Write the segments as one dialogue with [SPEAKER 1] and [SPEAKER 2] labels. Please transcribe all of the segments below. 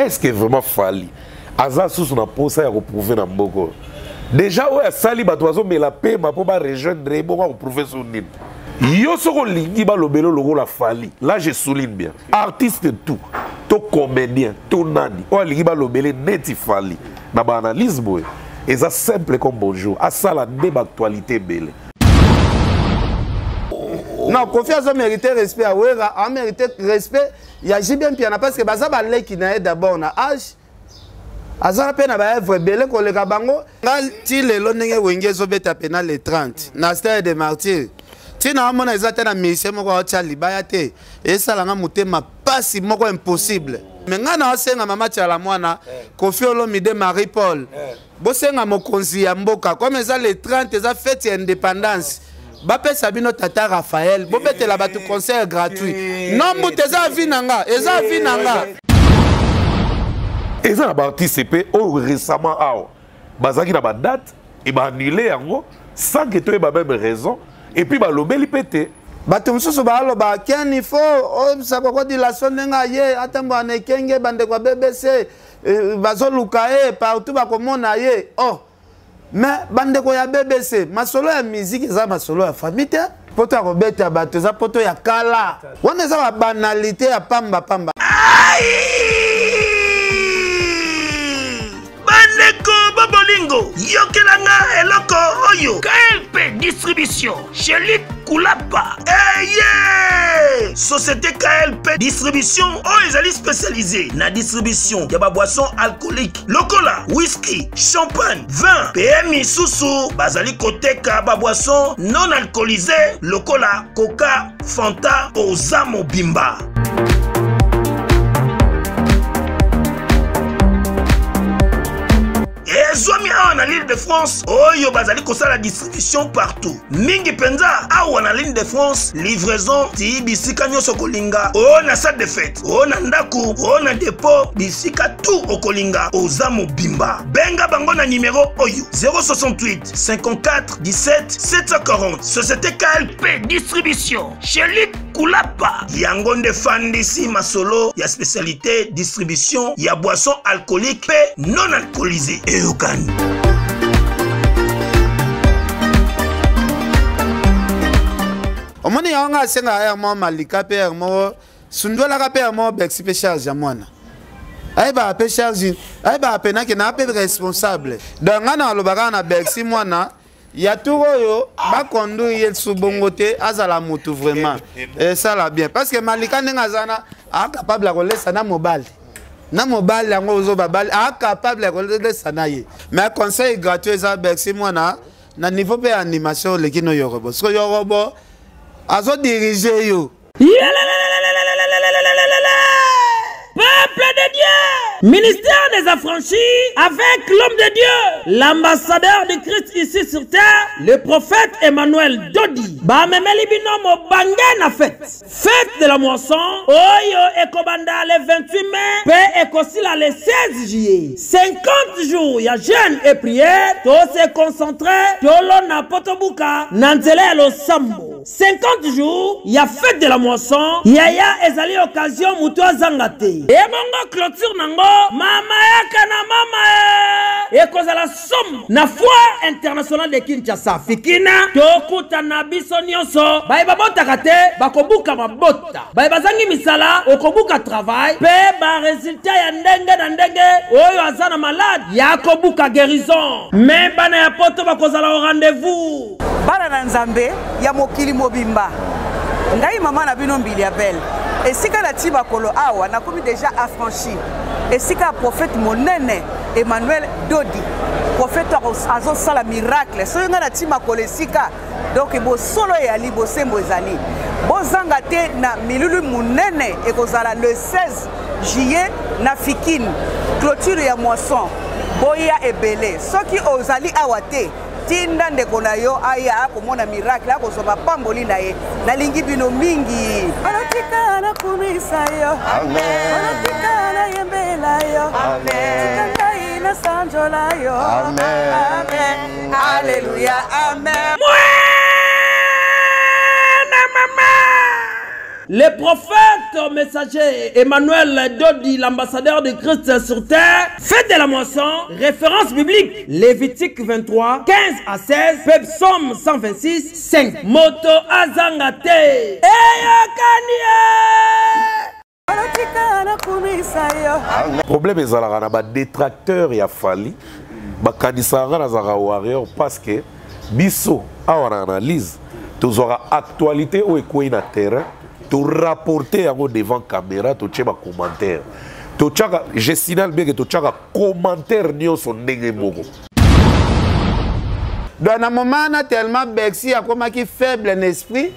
[SPEAKER 1] est-ce que vraiment fali aza sous na posa ya reprouver na mboko déjà ouais sali ba toazo mais la paix ma po ba rejoindre bon va prouver son nid yo soko lingi ba lobelo logo la fali là je souligne bien artiste tout comédien tout nani o lingi ba lobele neti fali na ba analyse boy et ça simple comme bonjour à ça la débat actualité belle.
[SPEAKER 2] Non, confiance a mérité respect à Wera, a mérité respect. Il y a bien piana parce que baza balé qui n'a d'abord na âge. Azara pena ba œuvre belle ko le kabango. Ngal ti le lonenge wenge zo beta pena le 30. Na stade de martyr. Ti na mona ezata na mission moko cha libaya te. Et ça la nga mutema pasi moko impossible. Mais nga na senga mama tala mwana Kofi Olomide Marie Paul. Bo senga mokonzi ya mboka comme eza le 30 eza fête ya indépendance. Bapé Sabino Tata Raphaël, bobete la batu concert gratuit. Non, eza vinanga, eza vinanga.
[SPEAKER 1] Eza na participer au récemment ao. Bazaki na ba date et ba annulé yango sans que tu aies même raison et puis ba lobeli pété.
[SPEAKER 2] Batu mususu ba aloba ken il faut ça ko dilation nga ye atambo anekenge bande kwa BBC bazo lukae partout ba komona ye. Oh. Mais bande ko ya BBC masolo ya musique eza masolo ya famille te poto ya kobeta bato eza poto ya kala wana eza ba banalité ya pamba pamba.
[SPEAKER 3] Bandeko Bobolingo yokelanga eloko oyo KLP distribution chez Luc Kulapa. Yeah! Société KLP distribution oyo ezali spécialisée na distribution ya ba boissons alcooliques lokola whisky, champagne, vin, PMI susu bazali koteka ba boissons non alcoolisées lokola Coca, Fanta, Ozamo Bimba. Zomi awa l'île de France, oyo bazali kosala distribution partout. Mingi penza awa na l'île de France, livraison ti bisika nyoso kolinga. O na salle de fête, o na ndaku, o na dépôt, bisika tout okolinga. Ozamo Bimba. Benga bango na numéro oyo 068 54 17 740. Société KLP distribution chez Luc Kulapa. Yangonde fandisi masolo ya spécialité distribution ya boissons alcooliques et non alcoolisées.
[SPEAKER 2] Omoni yanga senga ya mo malika pe mo sundola ka pe mo bexi pe charge ya mwana. Aiba pe charge, aiba pe na ke na pe responsable. Donc ngana lobaka na bexi mwana ya turo yo ba kondu ye subongote azala mutu vraiment. Et ça la bien parce que malika nenga zana a capable de laisser na mobile. Na mobile yango ozo babal a capable de laisser na ye. Mais conseil gratuit za bexi mwana na niveau pe animation lekino yorobo. So yorobo azo diriger yo.
[SPEAKER 4] Peuple de Dieu, ministère des affranchis avec l'homme de Dieu, l'ambassadeur de Christ ici sur terre, le prophète Emmanuel Dodi. Ba memeli binomo bange na fête. Fête de la moisson, oyo ekobanda le 28 mai, pe ekosila le 16 juillet. 50 jours, ya jeûne et prière, to se concentrer, to lo na potobuka, nanzele lo sambo. 50 jours, ya fête de la moisson, yaya ezali occasion muto zangate. Et mon clôture nango, mama yaka na mama e kozala somme na foire internationale de Kinshasa. Fikina, tokuta na biso nyonso, ba babota kate, bakobuka mabota. Ba bazangi misala, okobuka travail, pe ba résultat ya ndenge na ndenge, oyo azana malade, ya kobuka guérison. Mais bana ya poto bakozala au rendez-vous.
[SPEAKER 5] Bana na Nzambe ya mokili mobimba. Ngai mama na bino mbili ya belle. Et si la tiba kolo awa na komi déjà affranchi. Et si ka prophète monene Emmanuel Dodi, prophète azo sala miracle. So nga na tiba kolo sika. Donc bo solo ya li bo sembo ezali. Bo zanga te na milulu monene e kozala le 16 juillet na Fikine. Clôture ya moisson. Boya ebele. Soki ozali awa te. Tinda ndeko na yo aya akomona miracle akozoma pamboli na ye nalingi bino mingi anatika na kumisa yo amen anatika na yembela yo amen tika ina sanjola yo amen amen haleluya amen.
[SPEAKER 4] le prophète messager Emmanuel Dodi, l'ambassadeur de Christ sur terre, fête de la moisson, référence biblique, Lévitique 23, 15 à 16, Psaume 126, 5. Moto Azangate.
[SPEAKER 1] Problème ezalaka na ba détracteur ya Fally bakanisaka na zaka warrior parce que biso awa na analyse tozwaka actualité oyo ekwei na terrain to rapporter yango devant caméra totie ba commentaire totiaka je signale bien que totiaka commentaire nyonso ndenge moko.
[SPEAKER 2] Donc na moment na tellement Bexi akomaki faible en esprit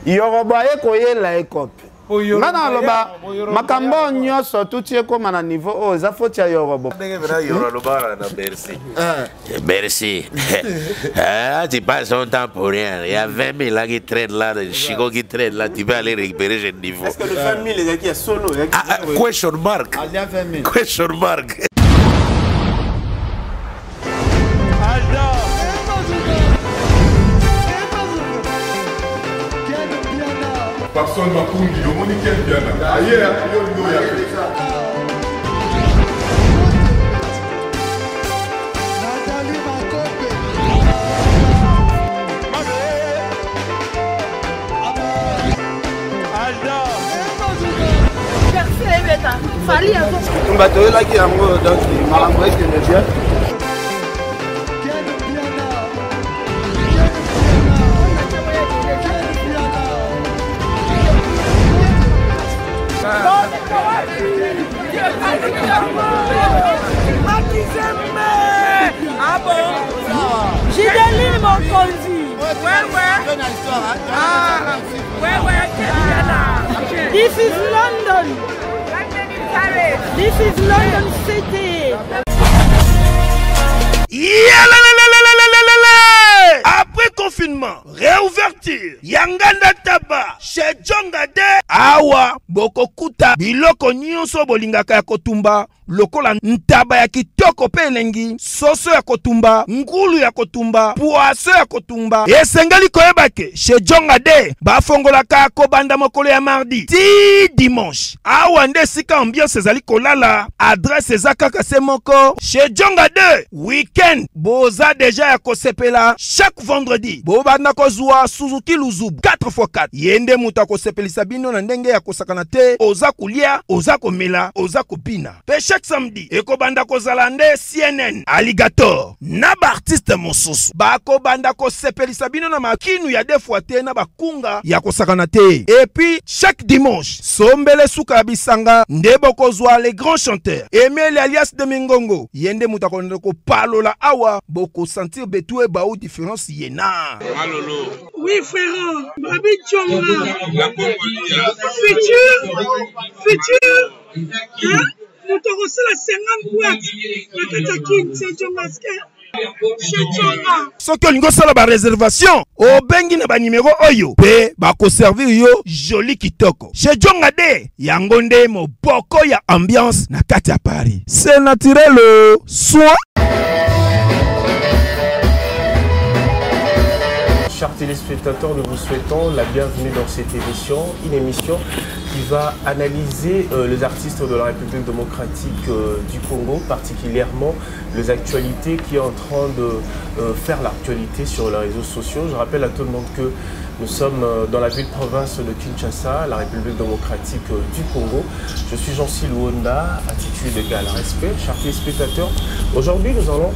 [SPEAKER 2] yoroboye koyela ekope. Ngana loba makambo nyonso tuti ekoma na niveau o za foti ya yorobo.
[SPEAKER 6] Merci. Ah, tu passes ton temps pour rien. Il y a 20 000 là qui traînent là, de Chico qui traînent là. Tu peux aller récupérer ce niveau.
[SPEAKER 2] Est-ce que le 20 000 les qui est solo?
[SPEAKER 1] Question mark. Question mark.
[SPEAKER 7] Personne m'a conduit, le monde est bien là. Ailleurs, il y a
[SPEAKER 2] Fally on va te là qui a donc malambo qui me vient.
[SPEAKER 5] Ah bon? J'ai des livres mon conduit. This is London. This is London City.
[SPEAKER 3] Après confinement, réouverture, Yanganda Taba, chez Djongade, Awa, Bokokuta, Biloko Nyonso Bolingaka ya Kotumba, lokola ntaba ya kitoko pe elengi, soso ya kotumba, ngulu ya kotumba, poaso ya kotumba. Esengali koyebake, chez Djongade, bafongolaka kobanda mokolo ya mardi, ti dimanche. Awa nde sika ambiance ezali kolala, adresse ezakaka se moko, chez Djongade, weekend, boza deja ya kosepela, chaque vendredi, bobanda kozwa Suzuki Luzub, 4x4. Yende muta kosepelisa bino na ndenge ya kosakana te, oza kulia, oza komela, oza kopina. Pe chaque samedi, ekobanda kozala nde CNN, Alligator, na ba artiste mosusu. Bako banda kosepelisa bino na makinu ya defwa te na bakunga ya kosakana te. Et puis, chaque dimanche, sombele suka bisanga, ndebo kozwa les grands chanteurs. Emile alias de Mingongo, yende muta ko palola awa, boko sentir betue ba ou différence yena.
[SPEAKER 8] Malolo.
[SPEAKER 5] Oui frère, Babi Djonga. Futur. Hein? Nous te reçons la 50 boîtes. La Katakin, c'est Djongaske.
[SPEAKER 3] Soki olingo sala ba réservation obengi na ba numéro oyo pe ba ko servir yo joli kitoko chez Djongade yango nde moboko ya ambiance na kati ya Paris. C'est naturel soit.
[SPEAKER 8] Chers téléspectateurs, nous vous souhaitons la bienvenue dans cette émission, une émission qui va analyser les artistes de la République démocratique du Congo, particulièrement les actualités qui sont en train de faire l'actualité sur les réseaux sociaux. Je rappelle à tout le monde que nous sommes dans la ville-province de Kinshasa, la République démocratique du Congo. Je suis Jean-Cy Luonda, attitude égale respect. Chers téléspectateurs, aujourd'hui nous allons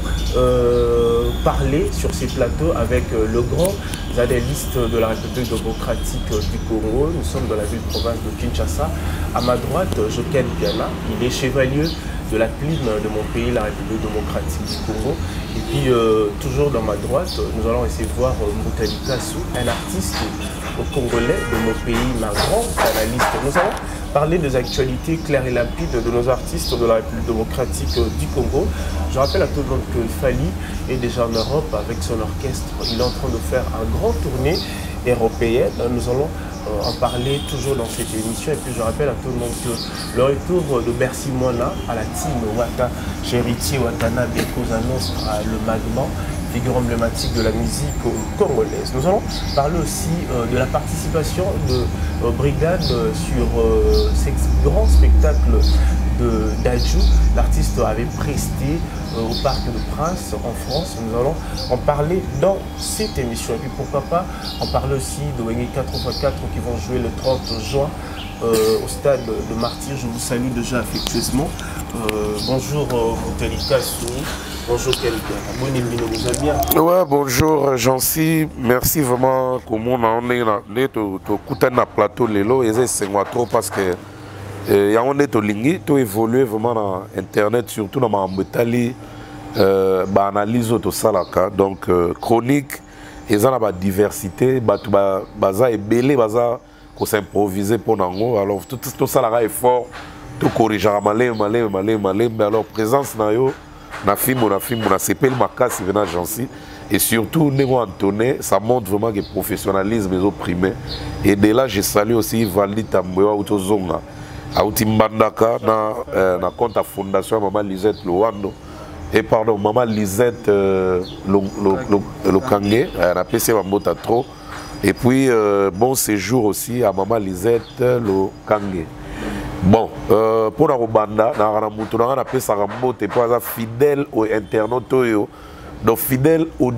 [SPEAKER 8] parler sur ces plateaux avec le grand analyste de la République démocratique du Congo. Nous sommes dans la ville-province de Kinshasa. À ma droite, Joken Piana, il est chevalier de la plume de mon pays, la République démocratique du Congo. Et puis, toujours dans ma droite, nous allons essayer de voir Moutali Kassou, un artiste congolais de mon pays, ma grande analyste. Nous allons parler des actualités claires et limpides de nos artistes de la République démocratique du Congo. Je rappelle à tout le monde que Fally est déjà en Europe avec son orchestre. Il est en train de faire un grand tournée européenne. Nous allons en parler toujours dans cette émission. Et puis je rappelle à tout le monde que le retour de Bercy Moana à la team Wata, Héritier Watana, Bekoza Nostra, le Magma, figure emblématique de la musique congolaise. Nous allons parler aussi de la participation de Brigade sur ces grands spectacles d'Adjou. L'artiste avait presté au Parc de Prince en France. Nous allons en parler dans cette émission. Et puis pourquoi pas en parler aussi de Wenge 4x4 qui vont jouer le 30 juin au stade de Martyr. Je vous salue déjà affectueusement. Bonjour Boutelika Souni. Bonjour Kelvin. Vous allez bien?
[SPEAKER 1] Ouais, bonjour Jancy. Merci vraiment comment on est là. Tout na plateau lelo et c'est trop parce que on est au ligne, tout évolue vraiment dans internet, surtout dans ma métallie, analyse tout ça là. Donc chronique, ils ont la diversité, baza est belé, baza qu'on s'improviser pour nango. Alors tout ça là est fort, tout corrige malé, mais alors présence na yo. Na film, on a s'appelle Makas, venant Jancy. Et surtout, Nego Antoné, ça montre vraiment que le professionnalisme est opprimé. Et de là, je salue aussi Valdi Tamboya Outozonga. À Outimbandaka, na compte à fondation Maman Lisette Loando. Et pardon, Maman Lisette Lokangé, elle a PC Mambota trop. Et puis, bon séjour aussi à Maman Lisette Lokangé. Bon, pour la Robanda, on a appelé ça Rambote pour être fidèle aux internautes, donc fidèle aux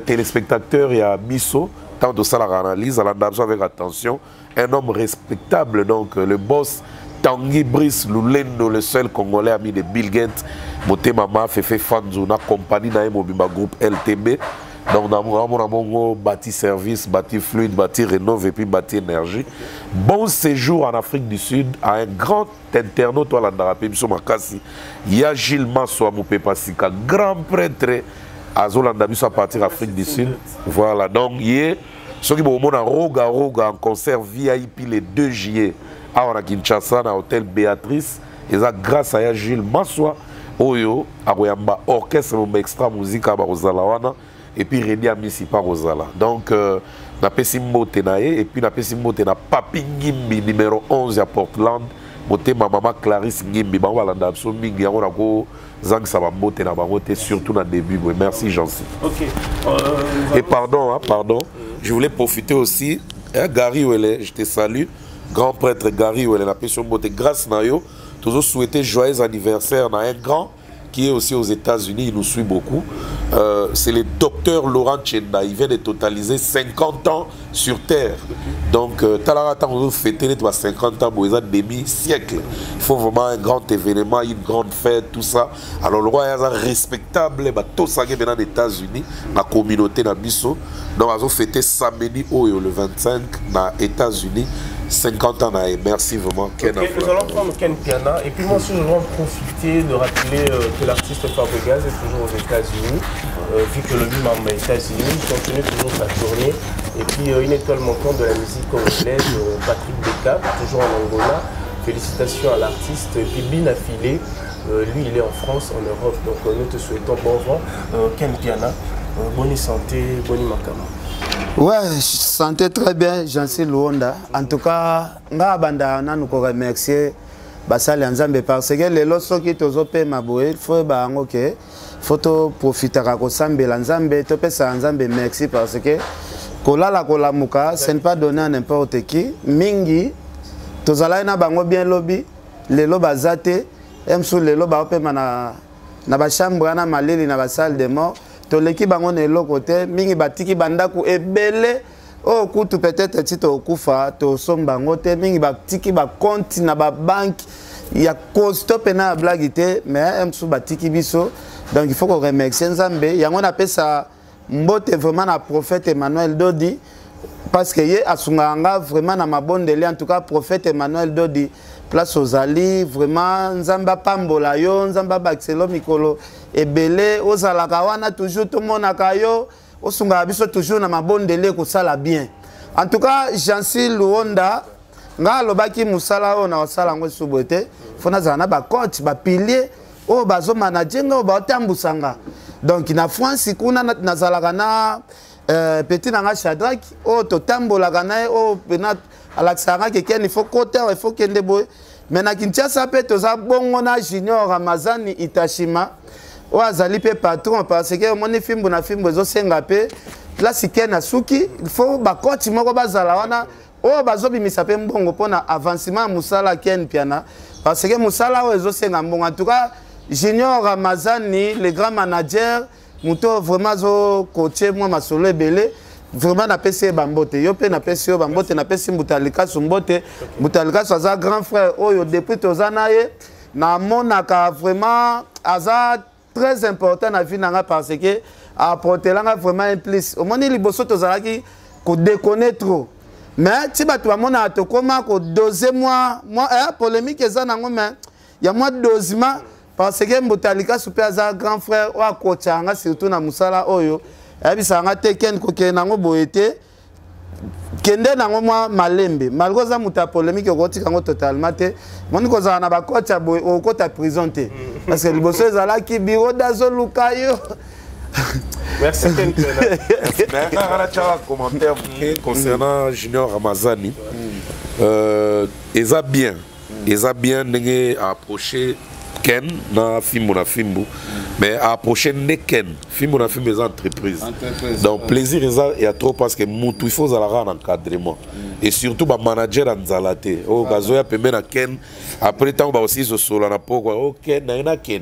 [SPEAKER 1] téléspectateurs et à Misso, tant de ça la analyse, à l'analyse avec attention, un homme respectable, donc le boss Tanguy Brice Lulendo, le seul Congolais ami de Bill Gates, Moté Mama, Fefe Fanzo, na compagnie na Mobimba groupe LTB. Donc, on a bâti service, bâti fluide, bâti rénové et puis bâti énergie. Bon séjour en Afrique du Sud à un grand internaute à l'Andarapé, il y a Gilles Massoa Moupepasika, grand prêtre à Zolanda, à partir d'Afrique du Sud. Voilà, donc il y a ceux qui vont à Roga en concert VIP le 2 juillet à Kinshasa, dans l'hôtel Béatrice. Et ça, grâce à Gilles Massoa, Oyo, à Royamba, orchestre extra musique à Rosalawana. Et puis Rédi a mis ici par Rosala. Donc, na Pessimbo Tenaye, et puis na Pessimbo Tena Papi Ngimbi, numéro 11 à Portland. Moté ma maman Clarisse Ngimbi, bah voilà, d'absolu Mingi, on a go Zang Sabambo Tena Bangote, surtout dans le début. Merci, Jancy.
[SPEAKER 8] Ok.
[SPEAKER 1] Et pardon, je voulais profiter aussi, Gary Ouele, je te salue, grand prêtre Gary Ouele, na Pessimbo Tena, grâce à yo, toujours souhaiter joyeux anniversaire à un grand qui est aussi aux États-Unis, il nous suit beaucoup. C'est le docteur Laurent Chenda. Il vient de totaliser 50 ans sur Terre. Donc, Talarata, on fêter les 50 ans, mais demi-siècle. Il faut vraiment un grand événement, une grande fête, tout ça. Alors, le roi est respectable, tout ça qui est dans les États-Unis, la communauté dans Bisso. Donc, on a fêté samedi, le 25, dans les États-Unis. 50 ans, merci vraiment Ken.
[SPEAKER 8] Okay, nous allons prendre Ken Piana et puis moi aussi je vais en profiter de rappeler que l'artiste Fabregas est toujours aux États-Unis, vu que le lui-même est aux États-Unis, il continue toujours sa tournée. Et puis une étoile montante de la musique congolaise, Patrick Beka, toujours en Angola. Félicitations à l'artiste. Et puis Bin Affilé, lui il est en France, en Europe, donc nous te souhaitons bon vent. Ken Piana, bonne santé, bonne makama.
[SPEAKER 2] Ouais, santé très bien, Jancy Luonda. En tout cas, Ngabanda, nous remercier Basali Nzambe parce que les lots qui tozo pe maboé, il faut que faut profiter à Sambe Nzambe, to pe sa Nzambe merci parce que kola la kola muka, ce n'est pas donné à n'importe qui. Mingi, tozala na bango bien lobby, les lots bazate, emsou les lots ba pe na ba chambre na malili na ba salle de mort. Toleki bango ne lo côté mingi batiki bandaku ebele o kutu peut-être tito okufa to sombango te mingi batiki ba compte na ba banque ya costo pena blague te mais emsu batiki biso donc il faut qu'on remercie Nzambe yango na pesa mbote vraiment na prophète Emmanuel Dodi parce que ye asunganga vraiment na mabondeli en tout cas prophète Emmanuel Dodi place aux ali vraiment Nzamba pambola yo Nzamba baxelo mikolo ebele ozalaka wana toujours tout monde akayo osunga biso toujours na mabondele ko sala bien en tout cas Jancy Luonda nga lobaki musala ona osala ngo subote fona zana ba compte ba pilier o bazo manager nga ba tambusanga donc na France kuna nazalaka na petit nanga Shadrach o to tambola kana o penat alaksanga quelqu'un il faut côté il faut kende boy mais na Kinshasa pe toza bongo na Junior Ramazani Itashima o azali pe patron parce que mon film na film bezo senga pe place Ken Asuki il faut ba coach moko bazala wana o bazo bimisa pe mbongo pona avancement musala Ken Piana parce que musala o ezo senga mbongo en tout cas Junior Ramazani le grand manager muto vraiment zo coacher moi masolo ebele vraiment na pesi bambote yo pe na pesi yo bambote na pesi Mbutalika Sumbote Mbutalika aza grand frère oyo depuis tozana ye na monaka vraiment aza très important na vie nanga parce que apportelanga vraiment un plus au moni liboso tozalaki ko déconner trop mais ti bato bamona to koma ko doser moi polémique eza nango mais ya moi dosement parce que Mbutalika Supe aza grand frère wa kochanga surtout na musala oyo ebisanga te ken ko ke nango boete kende nango moi malembe malgré ça muta polémique ko tikango totalement te moni ko za na ba coach boy o ko ta prison te parce que liboso ezala ki biro dazo lukayo.
[SPEAKER 8] Merci Ken Piana.
[SPEAKER 1] Mais un commentaire concernant Junior Ramazani. Ils a bien approché Ken na Fimbu, mais approché ne Ken Fimbu na Fimbu entreprise. Donc plaisir il y a trop parce que il faut un encadrement et surtout ba manager anzalate o gazoya pembe na Ken après temps ba aussi so solo na poko o Ken na Ken.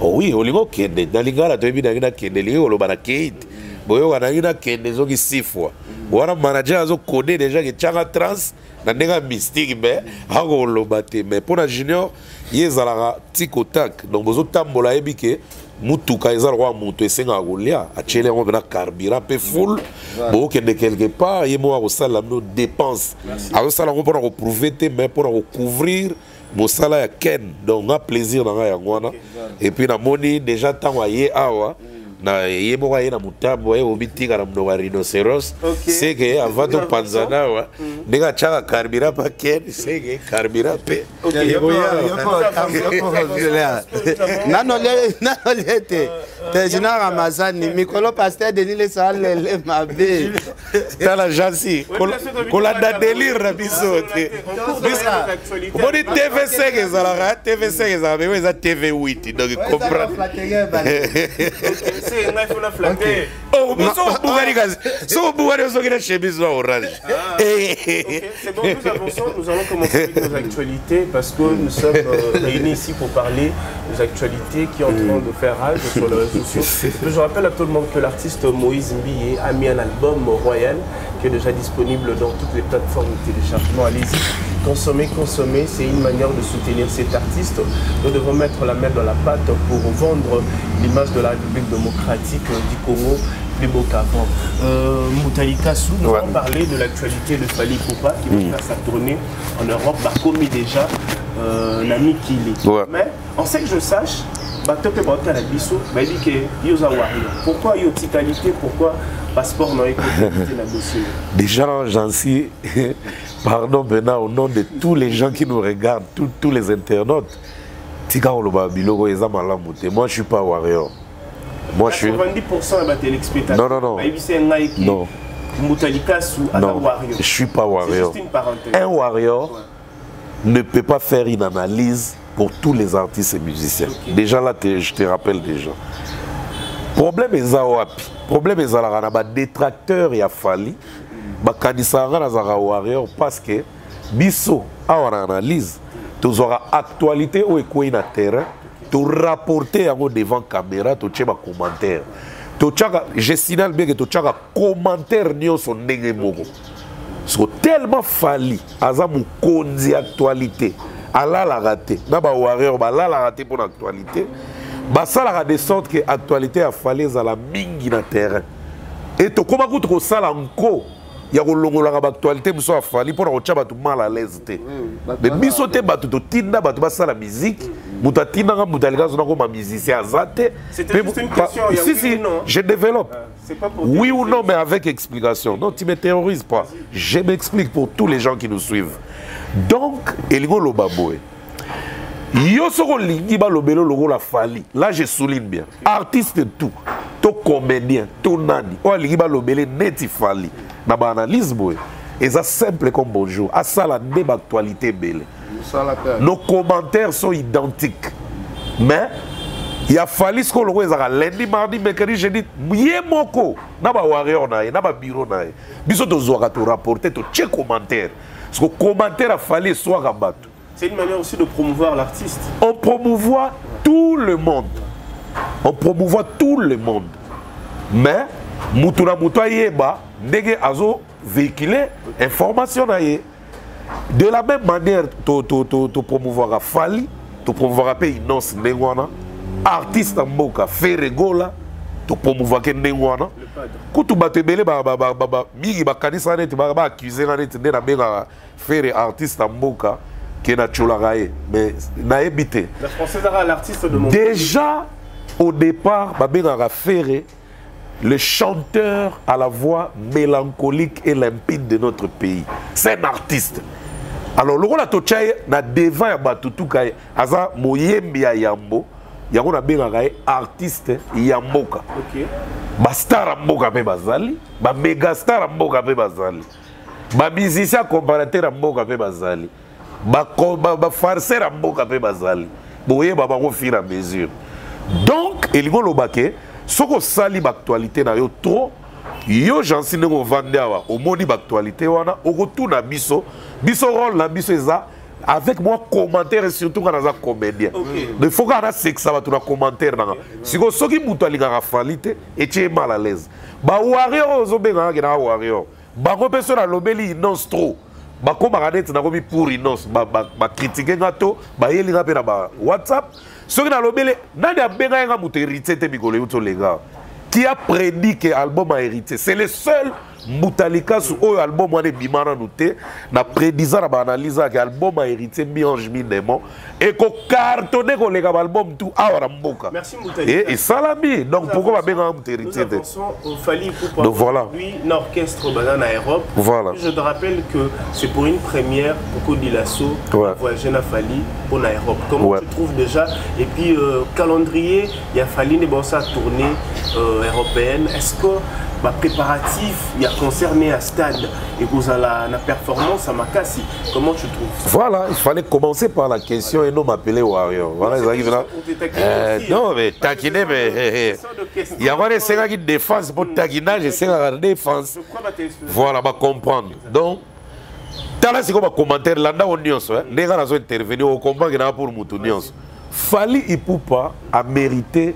[SPEAKER 1] Oh oui, on lingo Ken dans lingala to bi na Ken lingo lo bana Kate boyo wana ina Ken zoki 6 fois. Wana manager azo connaît déjà que changa trans na ndenga mystique mais hako lo baté mais pour la junior yezala tiko tak donc bozo tambola ebike mutuka ezala kwa mutu esenga kolia achele ngo na carburant pe full bo kende quelque part yemo ko sala no dépense azo sala ngo pour prouver te mais pour couvrir mon salaire Ken donc un plaisir dans ya ngwana et puis na moni déjà tango ye awa na yemo wa na mutambo ye obitika na mno wa rhinocéros c'est que avant de panzana wa ndinga chaka carburant pa Ken c'est que carburant pe
[SPEAKER 2] nano lete te Junior Ramazani mikolo pasteur Denis le salele mabe
[SPEAKER 1] tala jansi kola da délire na biso te boni TV5 ezala TV5 ezala mais eza TV8 donc comprendre
[SPEAKER 8] c'est un iPhone à flatter.
[SPEAKER 1] Oh, so Bougari aussi une chemise orange.
[SPEAKER 8] C'est bon, nous allons commencer avec nos actualités parce que nous sommes réunis ici pour parler des actualités qui sont en train de faire rage sur les réseaux sociaux. Je rappelle à tout le monde que l'artiste Moïse Mbiye a mis un album Royal qui est déjà disponible dans toutes les plateformes de téléchargement. Allez-y, consommez, c'est une manière de soutenir cet artiste. Nous devons mettre la main dans la pâte pour vendre l'image de la République démocratique du Congo plus beau qu'avant. Mbutalika Su, nous allons parler de l'actualité de Fally Ipupa qui va faire sa tournée en Europe, a commis déjà l'ami Kili. Mais on sait que je sache, pourquoi il y a une qualité, pourquoi passeport n'a été
[SPEAKER 1] déjà j'en suis pardon maintenant au nom de tous les gens qui nous regardent, tous les internautes. Moi je suis pas warrior. Moi je suis
[SPEAKER 8] 90% de téléspectateurs.
[SPEAKER 1] Non. Non. Je suis pas warrior. Un warrior ne peut pas faire une analyse pour tous les artistes et musiciens. Déjà là, je te rappelle déjà. Problème est Zawapi. Problème est Zalarana. Détracteur, il a fallu. Kanisara warrior parce que biso a une analyse. Tu auras actualité ou quoi na terrain. Tu rapporter devant caméra, tu as un commentaire. Je signale bien que tu as un commentaire ni son négemoko. C'est tellement fallu. Azamu kondi actualité. Allah la raté. Naba warrior Allah la raté pour l'actualité. Ça la de sorte que l'actualité a fallu à la mingi na terrain. Et tu comment tu ça là encore. Il y a l'actualité qui a fallu pour que tu mal à l'aise. Mais biso te batu to tinda batu basa la musique. Muta tinda nga mutalika zona ko ma musicien azate.
[SPEAKER 8] C'était juste une question.
[SPEAKER 1] Si, je développe. Oui ou non, mais avec explication. Non, tu ne me terrorises pas. Je m'explique pour tous les gens qui nous suivent. Donc, Elingo Lobaboe. Yo soko lingi ba lobelo logo la fali. Là je souligne bien. Artiste tout. To comédien, to nani. O lingi ba lobele neti fali. Na ba analyse boy. Et ça simple comme bonjour. À ça la débat actualité belle. Nos commentaires sont identiques. Mais Il a fallu ce qu'on le voit lundi, mardi, mercredi, jeudi. Yemoko, na ba warrior na na ba bureau na. Biso to zoaka to rapporter to check commentaire. Parce que commentaire a fallu soit rabattu.
[SPEAKER 8] C'est une manière aussi de promouvoir l'artiste.
[SPEAKER 1] On promouvoit tout le monde. On promouvoit tout le monde. Mais mutuna mutua yeba ndege azo véhiculer information na ye. De la même manière to promouvoir a fallu, to promouvoir a pays Innocence ndengwana. Artiste mboka Ferregola to promouvoir ke ndengwana kutu batebele mingi bakanisa neti ba accuser na neti na benga faire artiste mboka ke na chulagaye mais na ebité
[SPEAKER 8] la française a l'artiste de mon
[SPEAKER 1] déjà au départ ba benga faire le chanteur à la voix mélancolique et limpide de notre pays. C'est un artiste. Alors le rôle a tochaye na devant ya batutu kai aza moyembi ya yambo. Il y a un artiste Yamboka.
[SPEAKER 8] Okay.
[SPEAKER 1] Bastar Mboka pe bazali, ba mégastar Mboka pe bazali. Ba musicien comparateur Mboka pe bazali. Ba farceur Mboka pe bazali. Boye ba bango fur et à mesure. Donc, il y a le baquet, ce que sali l'actualité na yo trop, yo j'enseigne au vendeur au moni l'actualité wana, au retour na biso rôle na biso eza avec moi commentaire et surtout quand on a comédien. Il faut qu'on a sexe ça va tout na commentaire na. Si ko soki mutu ali nga falite et tu es mal à l'aise. Ba warrior zo benga na warrior. Ba ko personne na lobeli Innocence trop. Ba ko maradete na ko bi pour Innocence ba critiquer ngato ba yeli nga pe na ba WhatsApp. Soki na lobeli nani a benga nga mutu hérité te bikolo yo to les gars. Qui a prédit que l'album a hérité. C'est le seul Moutalika sur l'album de Bimana Nouté, na prédisant la analyse que l'album a hérité mi-ange mi-démon et qu'on cartonne qu'on l'album tout à Ramboka.
[SPEAKER 8] Merci Moutalika.
[SPEAKER 1] Et Salami. Donc pourquoi va bien hérité?
[SPEAKER 8] Donc voilà. Lui, l'orchestre Banana Europe.
[SPEAKER 1] Voilà.
[SPEAKER 8] Je te rappelle que c'est pour une première pour Dilasso voyager na Fali pour Europe. Comment tu trouves déjà? Et puis calendrier, il y a Fali ne bon ça tournée européenne. Est-ce que ma préparatif, il y a concerné à stade et vous avez la performance à Makassi. Comment tu trouves ça?
[SPEAKER 1] Voilà, il fallait commencer par la question et non m'appeler Warrior. Voilà, non, mais taquiner, mais il y a des sénats qui défense pour taquinage et sénats la défense. Voilà, va comprendre. Donc, là, c'est comme un commentaire, là, on n'y a les gens ont intervenu au combat qui n'a pour Moutonions. Fali Ipupa a mérité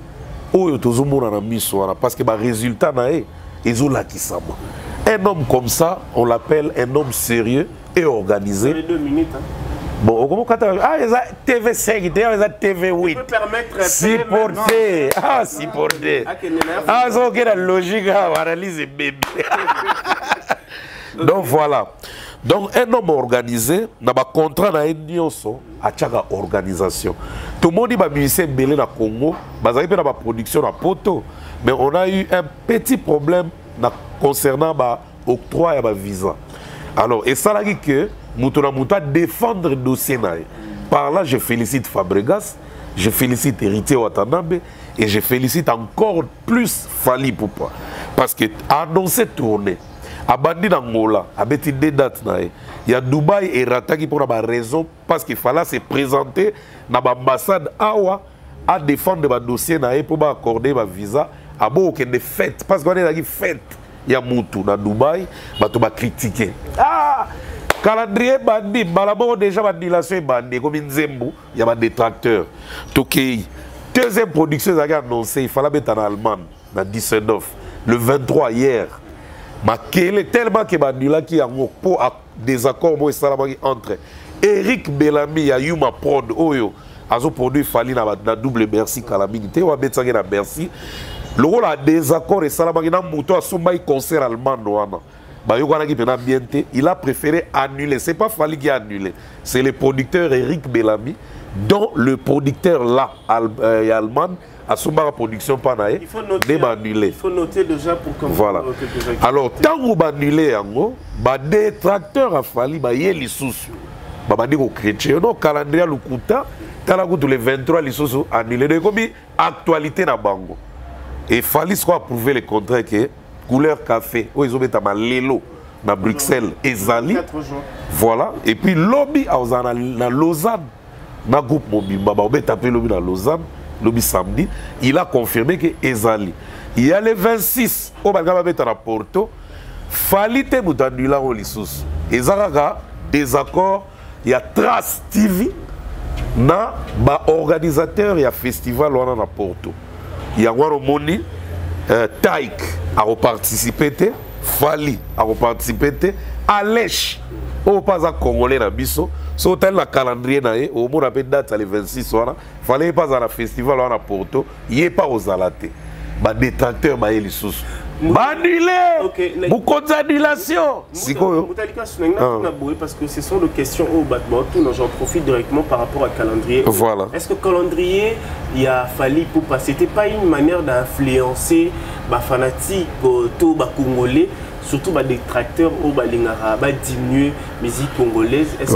[SPEAKER 1] parce que le résultat n'a un homme comme ça, on l'appelle un homme sérieux et organisé.
[SPEAKER 8] 2 minutes. Hein.
[SPEAKER 1] Bon, comment TV5, TV8. Supporter. Ah, supporter. Ah, c'est ok, la logique, analyse bébé. Donc voilà. Donc un homme organisé, n'a pas contrat na Indionso, à chaque organisation. Tout le monde dit que les musiciens belé na Congo, ils ont une production à Poto, mais on a eu un petit problème concernant l'octroi et le visa. Alors, et ça l'a dit que Moutouna Mouta défendre le dossier. Par là, je félicite Fabregas, je félicite Héritier Watanabe et je félicite encore plus Fali Poupa. Parce que annoncer tourner. Abandi d'Angola, abeti des dates. Il y a Dubaï et Rataki pour la raison parce qu'il fallait se présenter dans l'ambassade Awa à défendre le dossier pour accorder le visa. À beau qu'il y ait des fêtes, parce qu'on a des fêtes. Il y a Moutou dans Dubaï, on va critiquer. Ah! Calendrier bandi, malabo déjà bandilation bandi, comme une Zembo, il y a des détracteurs. Tokei. Deuxième production, ils ont annoncé, il fallait mettre en Allemagne, dans Düsseldorf, le 23 hier. Mais tellement que Bandila qui a un désaccord entre Eric Bellamy et Yuma Prod, Oyo, Azo produit Fali na double Bercy calamité, ou à Betsagé na Bercy. Le rôle a désaccord et Salamagi na Mouto a son concert allemand. Il a préféré annuler. Ce n'est pas Fali qui a annulé. C'est le producteur Eric Bellamy, dont le producteur là, allemand, à son production pas naïe, il
[SPEAKER 8] faut noter déjà pour qu'on
[SPEAKER 1] voilà. Alors, tant que vous annulez, les détracteurs a fallu les sous. Les chrétiens, le calendrier, le Kouta, tous les 23 les sous annulés. Comme actualité na bango. Et il fallait prouver le contraire que couleur café, ils ont mis à Lélo, à Bruxelles, et Zali. Voilà. Et puis, lobby à Lausanne, dans le groupe Mobimba, on a tapé lobby dans Lausanne. le samedi, il a confirmé que Ezali. Il y a les 26 au Bagababeta à Porto, Falite Moutandula au Lissous. Ezaraga, désaccord, il y a Trace TV, na ba organisateur, il y a festival à Porto. Il y a Waromoni, Taïk a participé, Fali a participé, Alèche, au pas à Congolais na biso. Si on a le calendrier, au moins la date le 26 il fallait pas à la festival à Porto, il n'y a pas aux alatés. Les détracteurs, ils sont annulés. Beaucoup d'annulations.
[SPEAKER 8] Parce que ce sont des questions au battement. J'en profite directement par rapport au calendrier.
[SPEAKER 1] Voilà.
[SPEAKER 8] Est-ce que le calendrier, il a fallu pour passer? C'était pas une manière d'influencer les fanatiques, tous les Congolais, surtout les détracteurs au Balingara, diminuer la musique congolaise? Est-ce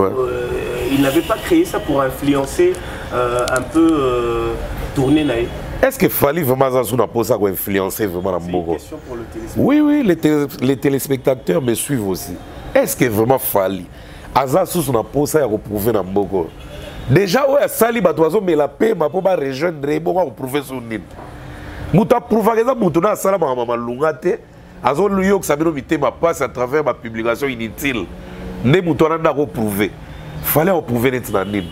[SPEAKER 8] qu'il n'avait pas créé ça pour influencer un peu tourner là?
[SPEAKER 1] Est-ce qu'il fallait vraiment influencer vraiment la Mogo? Oui, oui, les téléspectateurs me suivent aussi. Est-ce qu'il vraiment fallait? Azasus n'a pas ça à reprouver dans Mogo. Déjà, ouais, Sali Batoiso, mais la paix, ma pauvre région, Drebo, on prouver son nid. Mouta prouver que ça, Moutona, ça, ma lungate, Azon Luyok, ça veut dire ma passe à travers ma publication inutile. Ne Moutona n'a pas prouvé. Fallait reprouver net dans nid.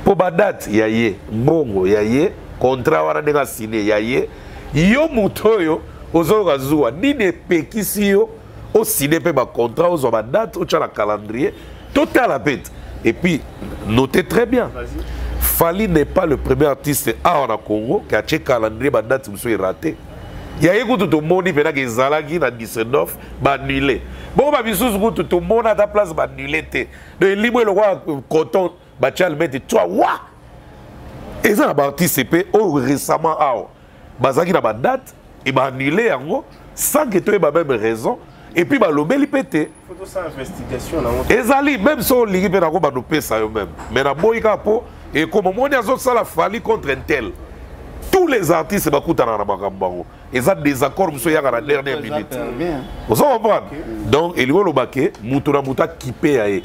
[SPEAKER 1] Pour ma date, il y a yé, Mongo, il y a yé. Contrat wana ndenge signé yaye yo muto yo ozoka zuwa nini epekisi yo o signé pe ba contrat ozo ba date o tchala calendrier total la bête. Et puis notez très bien, Fali n'est pas le premier artiste en Congo qui a checké calendrier ba date muso raté. Yaye ko to moni pena ke zalaki na 19 ba annulé. Bon ba bisusu ko to mona ta place ba annulé te. De libre le roi coton ba tchal mettre toi wa. Et ça, participé récemment à Bazaki na ba date et ba annulé yango sans que tu aies même raison et puis ba lobeli pété.
[SPEAKER 8] Faut ça investigation na.
[SPEAKER 1] Ezali même si on ligue na ko ba dopé ça yo même. Mais na boyika po et comme on a zo ça la Fali contre un tel. Tous les artistes ba kutana na makambango. Eza désaccord monsieur ya na dernière minute. Vous comprenez? Donc il go lobake mutu na muta kipé yaé.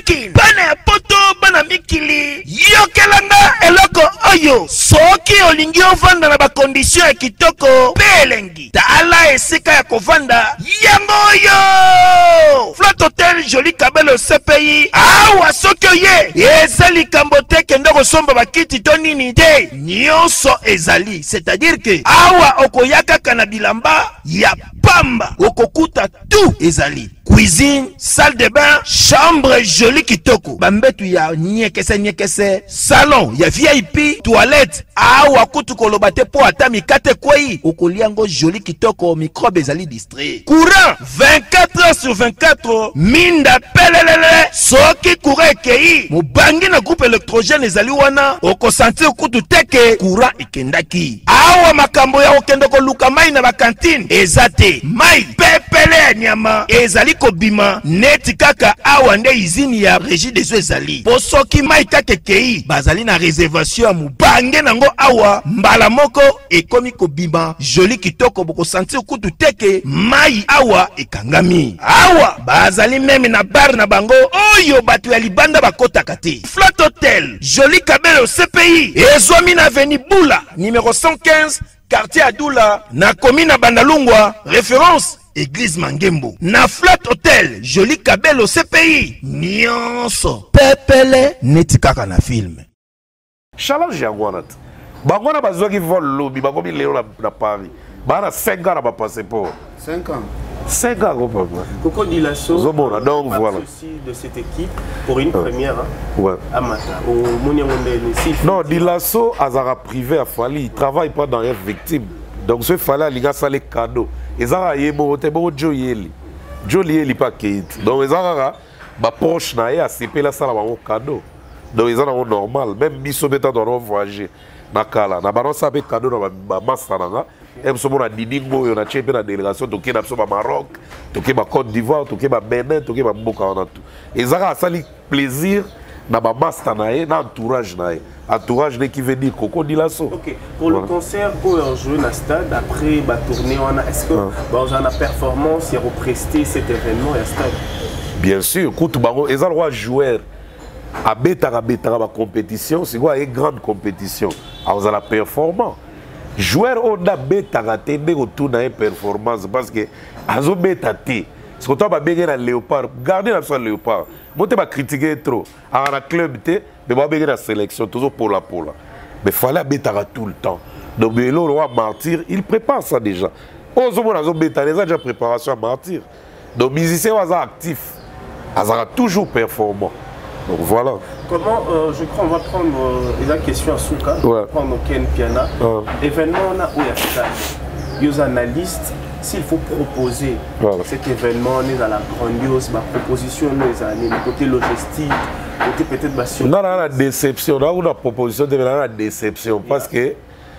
[SPEAKER 3] Bana poto bana mikili yokelanga eloko oyo soki olingi ovanda na bakondisyon ya kitoko pelengi tala esika ya kovanda yango oyo Flat Hotel Joli Kabelo CPI awa soki oye ezali likambo te kende kosomba bakiti to nini te nyonso ezali, c'est-à-dire que awa okoyaka kana bilamba ya pamba okokuta tout ezali. Cuisine, salle de bain, chambre jolie kitoko. Bambetu ya nyekese, salon ya VIP, toilette. Awa kutu kolobate po atami kate kwei. Okoliango jolie kitoko, microbe ezali distrait. Courant 24 heures sur 24. Minda pelelele. Soki courant kei. Mubangi na groupe électrogène ezali wana. Oko sentir kutu teke courant ikendaki. Awa makambo ya okendoko luka mai na bakantine. Ezate mai pepele nyama ezali kobima neti kaka awa nde izini ya régie des eaux ezali. Posoki mai kake kei bazali na réservation ya mubange nango awa mbala moko ekomi kobima joli kitoko boko sentir kutu teke mai awa ekangami. Awa bazali meme na bar na bango oyo batu ya libanda bakota kate. Flat Hotel Joli Kabelo CPI ezwami na avenue Bula numéro 115 quartier Adoula na commune na Bandalungwa, référence Église Mangembo. Na Flat Hotel Joli Kabelo CPI nyonso pepele neti kaka na film.
[SPEAKER 1] Challenge ya ngwanat. Bangwana bazwaki vol lobby bakomi leo na Paris. Bana 5 ans na ba passeport.
[SPEAKER 2] 5 ans.
[SPEAKER 1] 5 ans au peuple.
[SPEAKER 8] Coco Dilasso.
[SPEAKER 1] Zomona donc voilà.
[SPEAKER 8] Aussi de cette équipe pour une première
[SPEAKER 1] ouais.
[SPEAKER 8] À Mata au Moniamonde.
[SPEAKER 1] Non, Dilasso Azara privé à Fali, il travaille pas dans les victimes. Donc ce fallait liga ça les cadeaux. Ezara yemo te bo Joyeli. Joyeli pas Kate. Donc ezara ba proche na ya CP la sala ba cadeau. Donc ezara normal, même biso beta dans voyager. Nakala na baron sabe cadeau na ba masana. Em somo na diningo yo na chepe na délégation toke na biso ba Maroc, toke ba Côte d'Ivoire, toke ba Benin, toke ba Mboka wana tout. Ezara sali plaisir na ba master na ye na entourage na ye. Entourage qui veut dire Coco Dilasso.
[SPEAKER 8] Ok. Pour le concert où on joue dans le stade, après la tournée, est-ce que on a la performance et represter cet événement à stade?
[SPEAKER 1] Bien sûr. Écoute, ils ont le droit joueur abetaka ba compétition, c'est quoi une grande compétition. Alors la performance. Joueur on a betaka te ndé retourner une performance parce que azo betati. C'est quand on va béguer la léopard, garder la soit léopard. Moi tu vas critiquer trop. À la club te, mais va béguer la sélection toujours pour la. Mais fallait betaka tout le temps. Donc le roi martyr, il prépare ça déjà. On se voit dans beta déjà préparation à martyr. Donc musicien was actif. Azara toujours performant. Donc voilà.
[SPEAKER 8] Comment, je crois, on va prendre la question à Souka,
[SPEAKER 1] ouais.
[SPEAKER 8] Prendre Ken Piana. Événement, on a où il y a des analystes, s'il faut proposer cet événement, on est dans la grandiose, ma proposition, on est dans le côté logistique, côté peut-être...
[SPEAKER 1] Non, la déception, on a une proposition de la déception, parce que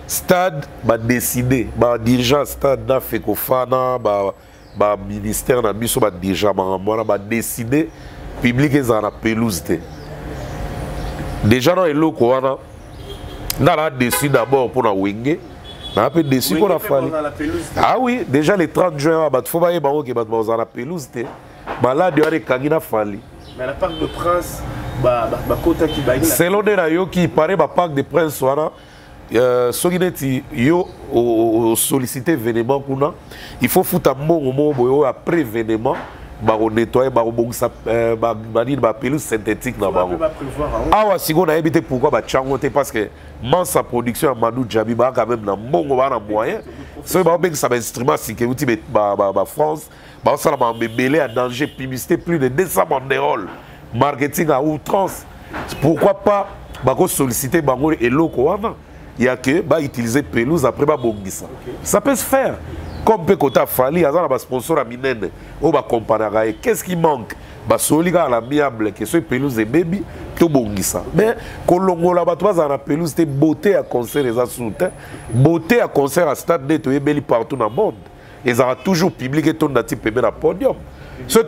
[SPEAKER 1] stade va décider, le dirigeant stade n'a fait qu'au fana, le ministère n'a mis sur le dirigeant, va décider. Public est dans la pelouse. Déjà, dans le loco, on a décidé d'abord pour la wingé. On a décidé pour la famille. Ah oui, déjà les 30 juin, il faut aller dans la pelouse. Mais là, il y a des kagina fali.
[SPEAKER 8] Mais la Parc de Prince,
[SPEAKER 1] selon les rayons qui paraît, le Parc de Prince, ceux qui ont sollicité l'événement, il faut foutre un mot après l'événement. On nettoie, on pelouse synthétique. Ah, si on a évité pourquoi parce que sa production à Madou Djabi, quand même, un moyen. Ça va un instrument qui France, ça va mêler à danger, publicité plus de 200 banderoles, marketing à outrance. Pourquoi pas solliciter et l'eau il y a que utiliser pelouse après Bongissa. Ça peut se faire. Comme Pekota Fali, il y a un sponsor à Minene, on va comparer. Qu'est-ce qui manque? Soliga à l'amiable, que ce pelouse et baby, tout bongissa. Mais Kolongo là-bas, tu vas à la pelouse, c'est beauté à concert, les assoutes, beauté à concert à stade net, tu es belle partout dans le monde. Ils ont toujours publié ton natif dans le podium. Ceux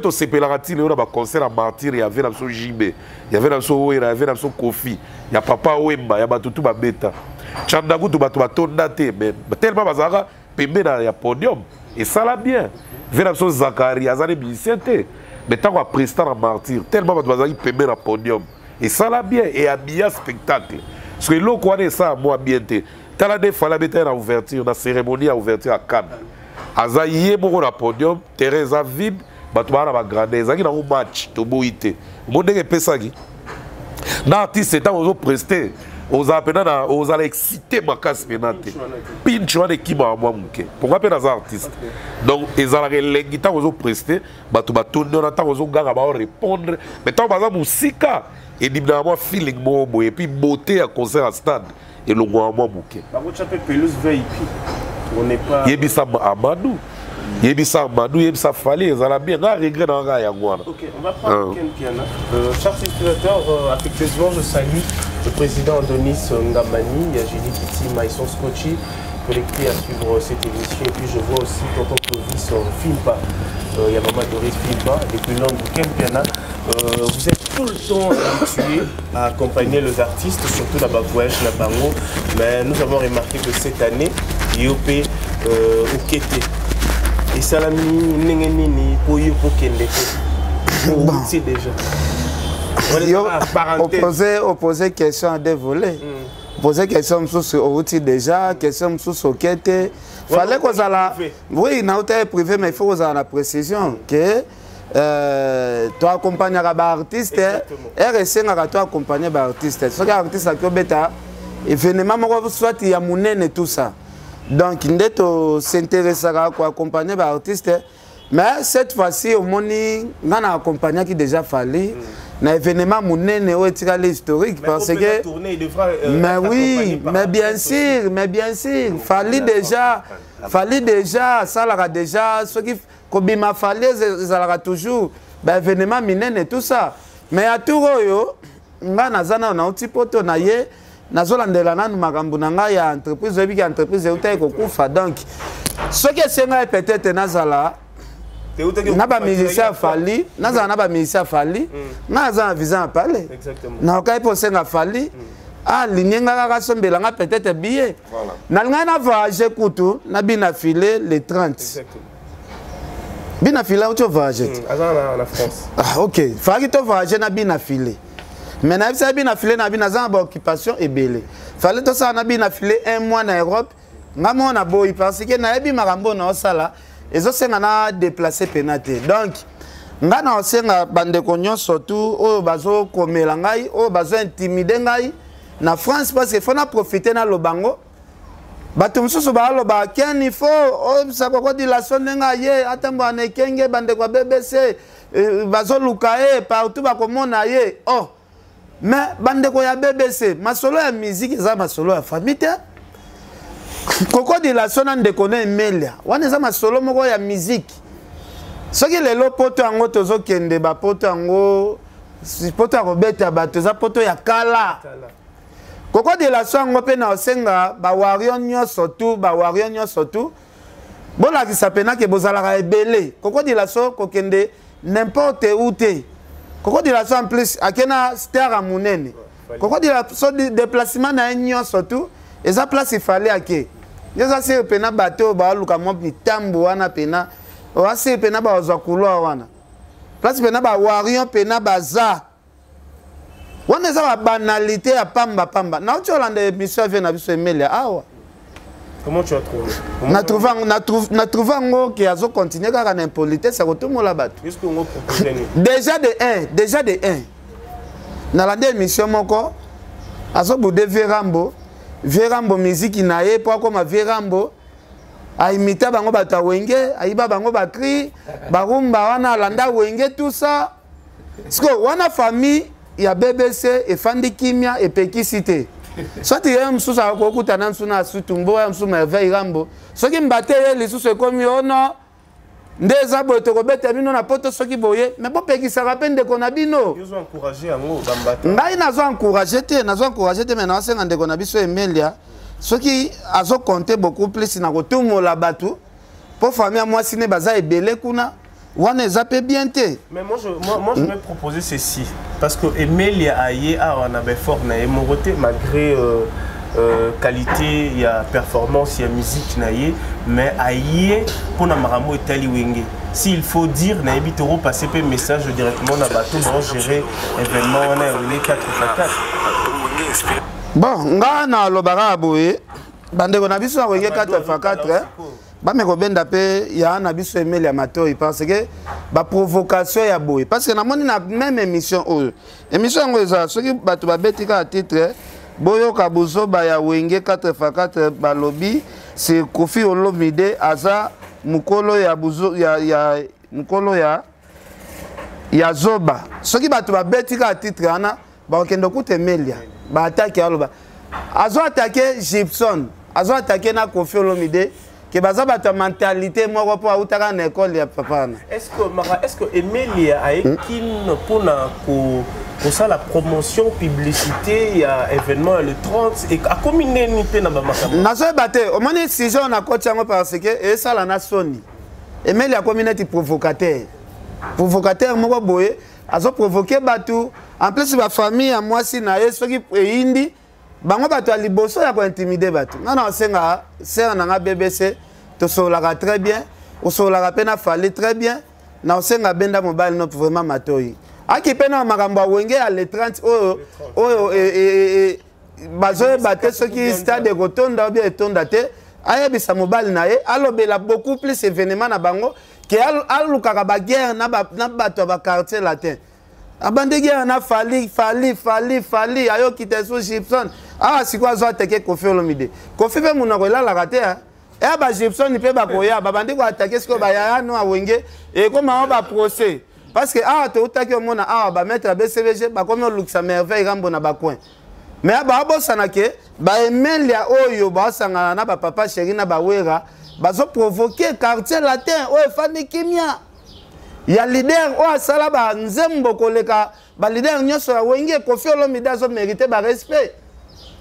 [SPEAKER 1] qui s'épellent le concert à Martyr, il y avait dans son JB, il y avait dans son Ouera, il y avait dans son Kofi, il y a Papa Wemba, il y a tout bêta. Chandagu tu vas tondater, mais tellement bazara pembe dans le podium et ça l'a bien. Vers son Zakari, azane musicien mais tant qu'on prestar en martyr, tellement bazara pembe dans le podium et ça l'a bien et habillé spectacle. Parce que l'eau quoi est ça moi bien te. T'as la défala bête à ouverture, la cérémonie à ouverture à Cannes. Azaïe mon na podium, Teresa vide, batouara va grandir. Zaki dans un match, to boité. Mon dé pesagi. L'artiste c'est aux presté. Aux allez exciter ma casse pénate. Pincho de qui m'a moi mouké. Pourquoi pas les artistes? Donc ils allaient les guitares aux prestés, batu tourner on attend aux gars à répondre. Mais tant bazar musika et évidemment feeling mo et puis beauté à concert à stade et le moi mouké.
[SPEAKER 8] Par contre chaque pelouse VIP. On n'est pas
[SPEAKER 1] Yebisa Amadou. Yebisa Amadou, Yebisa Fali, ils allaient bien regret dans la Yangwana.
[SPEAKER 8] OK, on va prendre Ken Piana. Chers spectateurs, affectueusement je salue le président Denis Ngamani, il y a Julie Kitima, ils sont scotchés, connectés à suivre cette émission. Et puis je vois aussi tonton Clovis Filpa, il y a maman Doris Filpa, depuis Londres, Ken Piana. Vous êtes tout le temps habitués à accompagner les artistes, surtout la voyage, la bango. Mais nous avons remarqué que cette année, Yopé Okete. Et Salami, Nengenini, Poyo Pokende. C'est déjà.
[SPEAKER 2] Opposer question à des volets. Poser question sur outil déjà, question sur quête. Fallait qu'on a oui, n'a pas privé, mais il faut qu'on a la précision que tu accompagnes un artiste, RSC n'a pas accompagné un artiste. Ce artiste a que bêta, événement, soit il y a mon et tout ça. Donc, il s'intéressera à accompagner un artiste. Mais cette fois-ci, au moins, on a accompagné qui déjà fallu. Dans l'événement, on a tiré l'historique parce que. Mais oui, mais bien sûr, fallait déjà, ça l'a déjà, ce qui, comme il m'a fallu, ça l'a toujours, l'événement minen et tout ça. Mais à tout on a un petit peu de entreprise, donc, ce qui est peut-être Nazala. Na ba musicien Fali, na ba musicien Fali, na za visa à parler.
[SPEAKER 8] Exactement.
[SPEAKER 2] Na ka ipo senga Fali, ah linyenga ka sombela nga peut-être billet. Na nga na voyage kutu, na bina filé les 30.
[SPEAKER 8] Exactement.
[SPEAKER 2] Bina filé ou tu voyages?
[SPEAKER 8] En France.
[SPEAKER 2] Ah ok. Fallait que tu voyages na bina filé. Mais na bisa bina filé na bina za ba occupation et belé. Fallait que ça na bina filé 1 mois en Europe. Ngamo na boy parce que na ebi marambo na osala ezo senga na déplacer penate. Donc ngana osenga bande konyo surtout o bazo komela ngai o bazo intimider ngai na France parce que faut na profiter na lobango. Bato mususu ba loba ken il faut o sakoko dilation nga ye atambo anekenge bande kwa BBC bazo lukae partout ba komona ye oh mais bande ko ya BBC masolo ya musique za masolo ya famille koko dilation nde kone Emelia wana za masolo moko ya musique soki lelo poto yango tozo kende ba poto yango poto ya kobeta bato za poto ya kala koko de la sango pe na osenga ba warion nyonso tu ba warion nyonso tu bola ki sapena ke bozala ebele koko de la so kokende n'importe où te koko de la so en plus akena star a munene koko de la so déplacement na nyonso tu eza place il fallait ake yeza se pena bateau ba luka mo mitambo wana pena o se pena ba ozakulo wana place pena ba warion pena baza. On est à la banalité à Pamba Pamba. Now tu as l'émission à biso Emelia.
[SPEAKER 8] Comment tu as trouvé?
[SPEAKER 2] Na trouvé un qui a continué à faire impolitesse, ça retourne au labat.
[SPEAKER 8] Qu'est-ce que vous proposez?
[SPEAKER 2] Déjà de 1. Dans la dernière émission, mon azo boudé Vérambo musique naé pour comme Vérambo a imité bango bata wenge, aiba bango bakri, barumba wana landa wenge tout ça. Parce que wana famille il y a BBC et Fandi Kimia et Peki Cité. Soit il y a un sous à Kokutana Suna Sutumbo, un sous merveille Rambo. Soit qui me battait les sous comme yo non. Des abos te robet termino na poto soki boye. Mais bon Peki ça rappelle de konabino.
[SPEAKER 8] Ils ont encouragé en haut Bambata.
[SPEAKER 2] Ngai nazo encouragé te maintenant c'est ngande konabiso Emelia. Ceux qui azo compté beaucoup plus na kotumo la batu. Pour famille moi sine baza ebele kuna.
[SPEAKER 8] Mais moi je vais proposer ceci. Parce que Emelia Aye a un fort malgré qualité, il y a performance, il y a musique, mais Aye pour Namaramo et Taliwenge. S'il faut dire, Naïbi Toro passer un message directement dans le bateau pour gérer l'événement, on a les 4x4.
[SPEAKER 2] Bon, on a le baraboé. Bande on a vu sur 4x4. Ba me kobenda pe ya na biso Emelia Matoi parce que ba provocation ya boy parce que na moni na même émission ngo eza soki bato ba betika titre boyo kabuzo ba ya wenge 4x4 ba lobby c'est Kofi Olomide aza mukolo ya buzo ya mukolo ya zoba soki bato ba betika titre ana ba okendo kuta Emelia ba attaque aloba azo attaquer Gibson azo attaquer na Kofi Olomide que bazaba ta mentalité moi pour outaka na école ya papa.
[SPEAKER 8] Est-ce que Emelia a équine pour ça la promotion publicité il y a événement le 30 et à combiner ni pe na ba makamba.
[SPEAKER 2] Na so baté au moins si je on a coach parce que et ça la nation. Emelia communauté provocateur moi boye azo provoquer batu en plus ba famille à moi si na yeso ki indi bango bato liboso ya ko intimider bato non senga c'est na BBC to solaka très bien o solaka pena fallait très bien na senga benda mobile not vraiment matoi aki pena makambo wenge à le 30 bazo baté ce qui stade de Rotonda bien etonda te ayebisa mobile na ye alobela beaucoup plus événement na bango que alukaka ba guerre na bato ba quartier latin abandegi na fali ayo kite so Gibson si quoi zo attaquer Kofi Olomide Kofi pe muna ko la raté ba Gibson ni pe ba koya ba bandi ko attaquer ce ko ba ya no awenge et comme on ba procès parce que to utaki mona ba mettre BCVG ba comme luxa merveille rambo na ba coin mais ba bosana ke ba Emelia oyo ba sanga na ba papa chéri na ba wera ba zo provoquer quartier latin Fandi Kimia. Il y a leader asala ba nzembo koleka ba leader nyonso ya wenge Kofi Olomide zo mériter ba respect.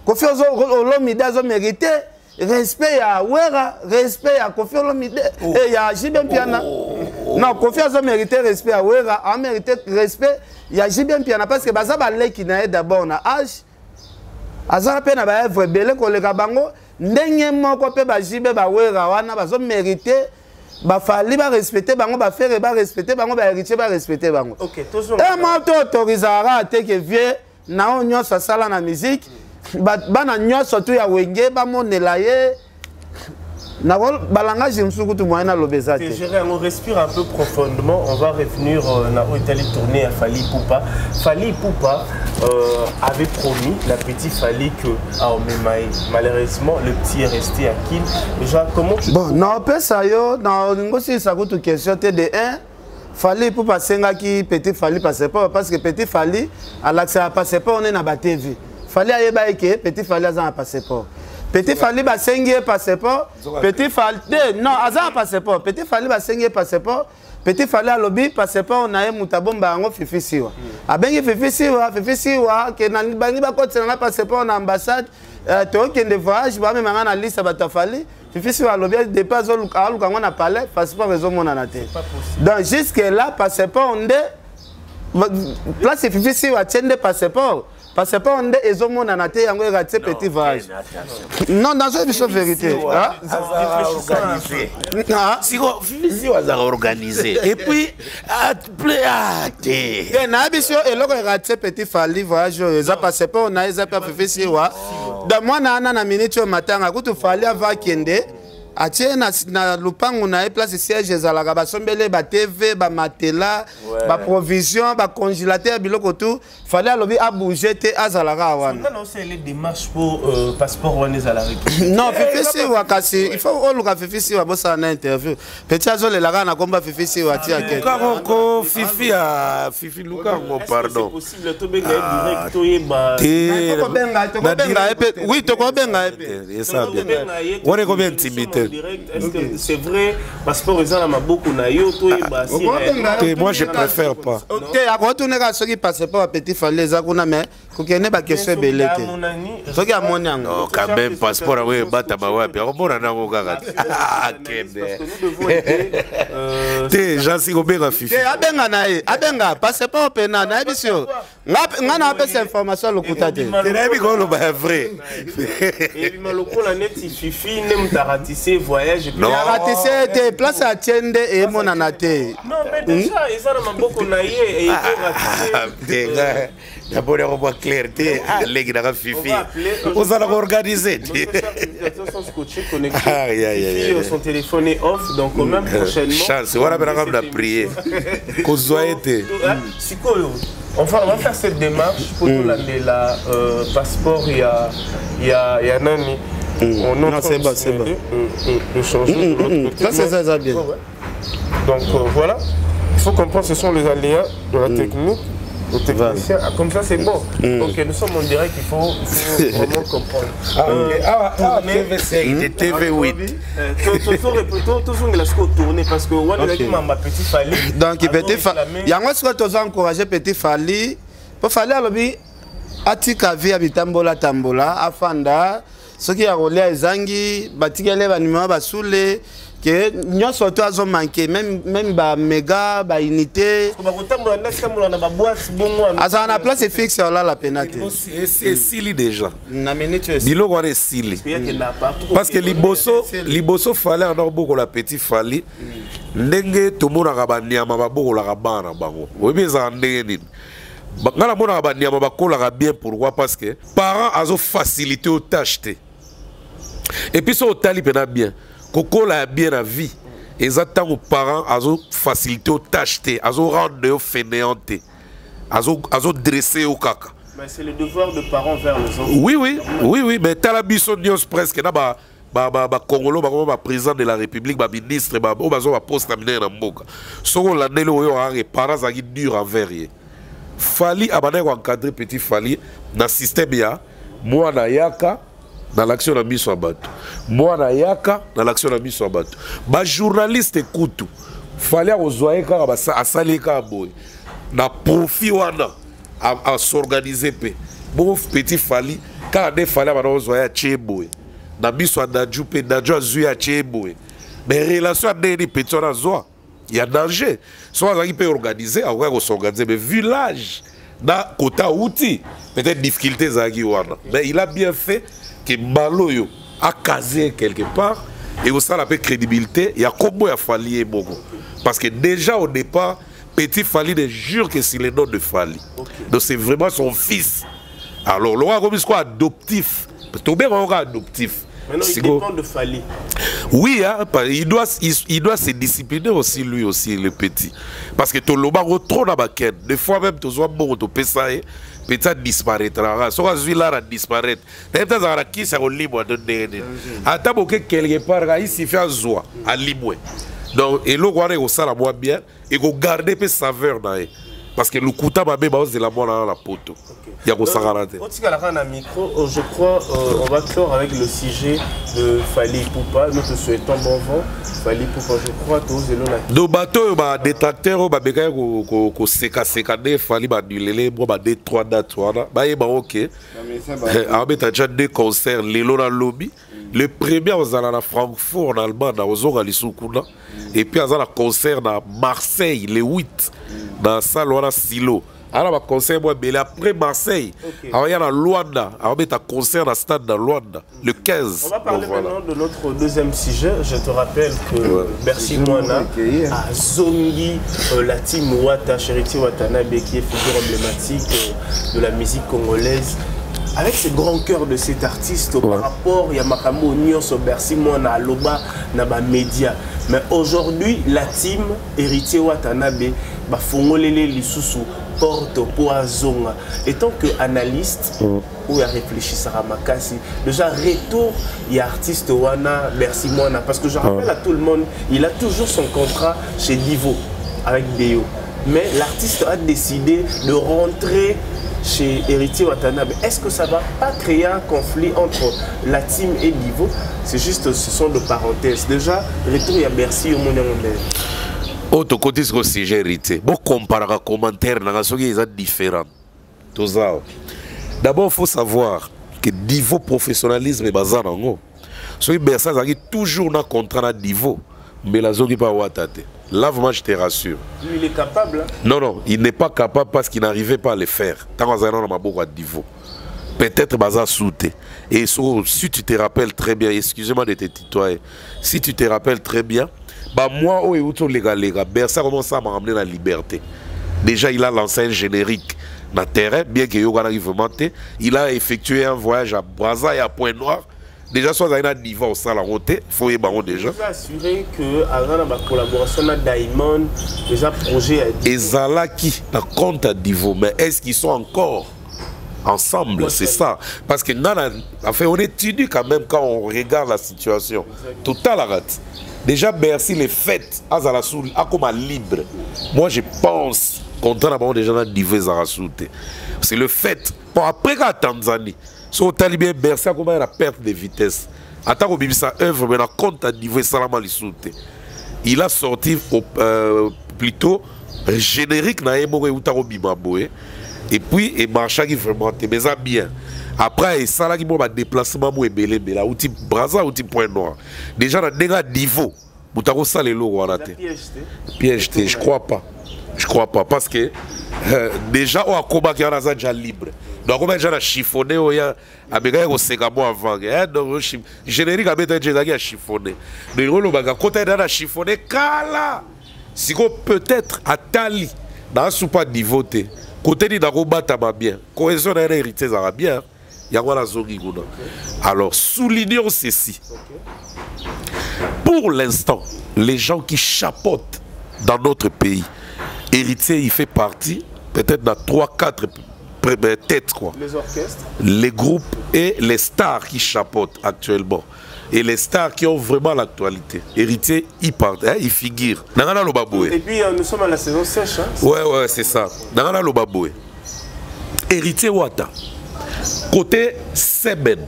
[SPEAKER 2] Kofi Olomide zo mériter respect ya wera, respect ya Kofi Olomide et ya Jibem Piana. Non, Kofi zo mériter respect ya wera, a mériter respect ya Jibem Piana parce que baza ba leki na d'abord na âge. Azara pe na ba œuvre belé koleka bango ndenge moko pe ba Jibe ba wera wana bazo mériter bafali ba respecter bango ba faire ba respecter bango ba héritier ba respecter bango.
[SPEAKER 8] OK, toujours.
[SPEAKER 2] Et moi to autorisera te que vieux na onyo sa sala na musique bana nyonso tu ya wenge ba monela ye na balanga jimsuku tu moyen na lobeza te.
[SPEAKER 8] On respire un peu profondément, on va revenir na Italie tourner à Fally Ipupa. Fally Ipupa avait promis la petite Fally que malheureusement le petit est resté à Kin. Déjà comment tu
[SPEAKER 2] bon non pas ça yo non ngosi ça coûte question de 1 Fally Ipupa senga ki petit Fally passeport parce que petit Fally à l'accès à passeport on est na ba TV. Fally ayeba que petit Fally a un passeport. Petit Fally ba sengi passeport, petit Fally non aza passeport, petit Fally ba sengi passeport, petit Fally a lobby passeport na ye mutabomba ngo fifisiwa. Abengi fifisiwa ke na bangi ba kotsela na passeport na ambassade to kende voyage ba memanga na liste ba Fally fifisiwa lobby dépasse luka ngo na palais passeport rezo mona na te. Donc jusque là passeport onde place fifisiwa tiende passeport. Passeport on est ezomona na te yango raté petit voyage. Non dans cette vision vérité.
[SPEAKER 6] Si on va organiser et puis
[SPEAKER 2] na biso eloko raté petit Fally voyage eza passeport na eza pa fifisi wa. Da mwana na minute matanga kutu Fally ava kende atie na lupangu na place siège ezalaka basombele ba TV ba matela ba provision ba congélateur biloko tout Fally alobi a bouger te azalaka wana
[SPEAKER 8] non c'est les démarches pour passeport wana à la République
[SPEAKER 2] non fifisi wa kasi il faut oluka fifisi wa bosa na interview petit azole la na komba fifisi wa tia ke
[SPEAKER 1] ko fifi a fifi luka ngo pardon
[SPEAKER 8] c'est possible to benga direct to yeba
[SPEAKER 2] oui to ko benga
[SPEAKER 1] et ça bien on est combien intimité
[SPEAKER 8] est-ce que c'est vrai passeport ezala maboko na yo to yeba
[SPEAKER 1] si moi je préfère pas
[SPEAKER 2] OK a retourner ka soki passeport petit Fally eza kuna mais kokene ba question belete soki a moni yango
[SPEAKER 6] non quand même passeport we bata ba wapi akomona nango kaka kende
[SPEAKER 1] te jansi ko benga fifi
[SPEAKER 2] te abenga na ye abenga passeport pena na biso nga na apesa information lokuta te
[SPEAKER 1] te na bi ko lo ba vrai
[SPEAKER 8] et bi maloko la net fifi ne mutaratise voyage
[SPEAKER 1] non
[SPEAKER 2] ratise te place à tiende et mona na te
[SPEAKER 8] non mais déjà ezala maboko na ye et ratise
[SPEAKER 6] d'abord on voit clarté les gars fifi
[SPEAKER 1] on a organisé
[SPEAKER 8] son téléphone est off donc même prochainement
[SPEAKER 1] chance voilà ben on a prié kozoete
[SPEAKER 8] on va faire cette démarche pour la passeport il y a nani
[SPEAKER 2] non c'est bon
[SPEAKER 8] de changer
[SPEAKER 2] ça c'est ça bien
[SPEAKER 8] donc voilà il faut comprendre ce sont les aléas de la technique. Comme ça c'est bon. Ok, nous sommes en direct, il faut vraiment comprendre.
[SPEAKER 6] TV8.
[SPEAKER 8] Toujours la score tourner parce que on a ma petite Fally.
[SPEAKER 2] Donc petit Fally. Yango ce que tu as encouragé petit Fally. Pour Fally alobi atika via bitambola tambola afanda ce qui a rolé ezangi batikele ba numéro ba soule que nous surtout à manqué même ba méga ba unité à la place fixe là la pénalité
[SPEAKER 1] c'est sili déjà
[SPEAKER 2] na minute
[SPEAKER 1] bilo ko sili parce que liboso Fally en beaucoup la petite Fally ndenge to mona ka ba nyama ba boko la ka bana bango oyebeza ndenge nini ngala mona ba nyama ba kola bien pourquoi parce que parents azo facilité aux tâches et puis so tali pena bien Coco la bien la vie. Et attendent aux parents à faciliter aux tâches, à rendre fainéante, à dresser au caca.
[SPEAKER 8] Mais c'est le devoir de parents vers les enfants.
[SPEAKER 1] Oui, mais t'as la bisonnios presque là Congolo, président de la République, ministre, poste amené dans Mboka. Selon l'année les parents sont durs envers eux. Fally abandonner encadrer petit Fally dans système ya moi na yaka dans l'action de mise sur bateau. Moi na yaka dans l'action de mise sur bateau. Ba journaliste écoute. Fallait ozoyer ka ba asali ka boy. Na profit wana à s'organiser pe. Bon petit Fally quand des fallait ba ozoyer che boy. Na mise sur daju pe daju azuya che boy. Mais relation des petits na zoa. Il y a danger. Soit on peut organiser, on va s'organiser mais village na kota outil peut-être difficulté zaki wana. Mais il a bien fait que Maloyo a casé quelque part et au sein la crédibilité, il y a comment il a fallu beaucoup. Parce que déjà au départ, Petit Fally ne jure que c'est le nom de Fally. Donc c'est vraiment son fils. Alors, le roi comme quoi adoptif. Tout bien on adoptif.
[SPEAKER 8] Maintenant, il dépend de Fally.
[SPEAKER 1] Oui, hein, il doit se discipliner aussi, lui aussi, le petit. Parce que tout le monde trop dans ma quête. Des fois même, tu vois, bon, tu peux ça, peut-être disparaîtra. Si tu là, disparaître. Peut-être que qui c'est au libre de donner. Attends, quelque part, il s'y fait un zoa, à libre. Donc, et le roi est au salon bien, et vous gardez peu saveur dans elle. Parce que le couteau va bien de la mort dans la poteau. Il y a un
[SPEAKER 8] micro, je crois, on va clore avec le sujet de Fally Ipupa. Nous te souhaitons bon vent. Fally Ipupa, je crois, tous les là.
[SPEAKER 1] Nos bateaux, des tracteurs, des bécailles, des Fally, des 2-3 dates, ok. On a déjà 2 concerts, les dans le lobby. Le premier, on a à Francfort, en Allemagne, on a et puis on a un concert à Marseille, le 8, dans la salle, on a Silo. Alors, on a un concert, mais après Marseille, il y a Luanda, on a un concert dans le stade de Luanda, le 15.
[SPEAKER 8] On va parler maintenant de notre deuxième sujet. Je te rappelle que Bercy Moana a zongi la team Wata, Cheriti Watanabe, qui est figure emblématique de la musique congolaise. Avec ce grand cœur de cet artiste par rapport à Makambo Nyonso Bercy Moana Aloba Naba Média. Mais aujourd'hui, la team Héritier Watanabe va fongolele lisusu porte poisonga. Et tant qu'analyste, ou à réfléchir à Makasi, déjà retour, il y a artiste Wana Bercy Moana. Parce que je rappelle à tout le monde, il a toujours son contrat chez Divo avec Deo. Mais l'artiste a décidé de rentrer chez Héritier Watanabe. Est-ce que ça ne va pas créer un conflit entre la team et Divo? C'est juste, ce sont de parenthèses. Déjà, retour, il y a Bercy au monde.
[SPEAKER 1] Autre côté, c'est aussi Héritier. Bon, comparer les commentaires, ils sont différents. D'abord, il faut savoir que Divo professionnalisme est basé en haut. Ce qui est toujours dans le contrat de Divo, mais la zone n'est pas Watate. Là, vraiment, je te rassure.
[SPEAKER 8] Il est capable. Hein?
[SPEAKER 1] Non, non, il n'est pas capable parce qu'il n'arrivait pas à le faire. Tant qu'on a un Divo. Peut-être Baza Souté. Et si tu te rappelles très bien, excusez-moi de te tutoyer, si tu te rappelles très bien, bah moi, Bersa commence à m'amener la liberté. Déjà, il a lancé un générique dans le terrain, bien que Yoga n'arrive vraiment. Il a effectué un voyage à Brazza et à Pointe-Noire. Déjà, soit il y a un niveau au salon, il faut y avoir déjà.
[SPEAKER 8] Je peux assurer qu'avant la collaboration avec Diamond, déjà projet a
[SPEAKER 1] et Zalaki, par contre, à Divo, mais est-ce qu'ils sont encore ensemble? C'est ça. Parce que on étudie quand même quand on regarde la situation. Tout à la rate. Déjà, Bercy, les fêtes, à Zalasoul, à comme libre. Moi, je pense qu'on a déjà dans Divo Zalasoute. C'est le fait. Bon, après, à Tanzanie. Si on a bien Bercy, comment il y a la perte de vitesse. Attends, on sa œuvre, mais on compte à niveau Salama Lissoute. Il a sorti plutôt générique dans Emoé Utaro Bimaboué. Et puis, il marche vraiment, mais ça bien. Après, il y a un déplacement où il y a un Brazza ou Pointe-Noire. Déjà, dans le niveau, Utaro Salelo, on a piège, je crois pas. Je crois pas, parce que déjà, on a combat qui est déjà libre. Donc, on a déjà chiffonné, on a un ségamon avant. Donc, générique a déjà chiffonné. Donc, on a côté de chiffonné, kala. Si on peut-être à Tali, dans un soupa divoté, côté de Narobata ma bien, cohésion d'un héritier arabien, il y a la zone. Alors, soulignons ceci. Pour l'instant, les gens qui chapeautent dans notre pays, Héritier, il fait partie, peut-être dans 3-4 têtes, quoi.
[SPEAKER 8] Les orchestres,
[SPEAKER 1] les groupes et les stars qui chapeautent actuellement. Et les stars qui ont vraiment l'actualité. Héritier, il part, hein, il figure.
[SPEAKER 8] Et puis, nous sommes à la saison sèche. Hein,
[SPEAKER 1] ouais, c'est ça. Nangana Lobaboué. Héritier Wata. Côté Seben.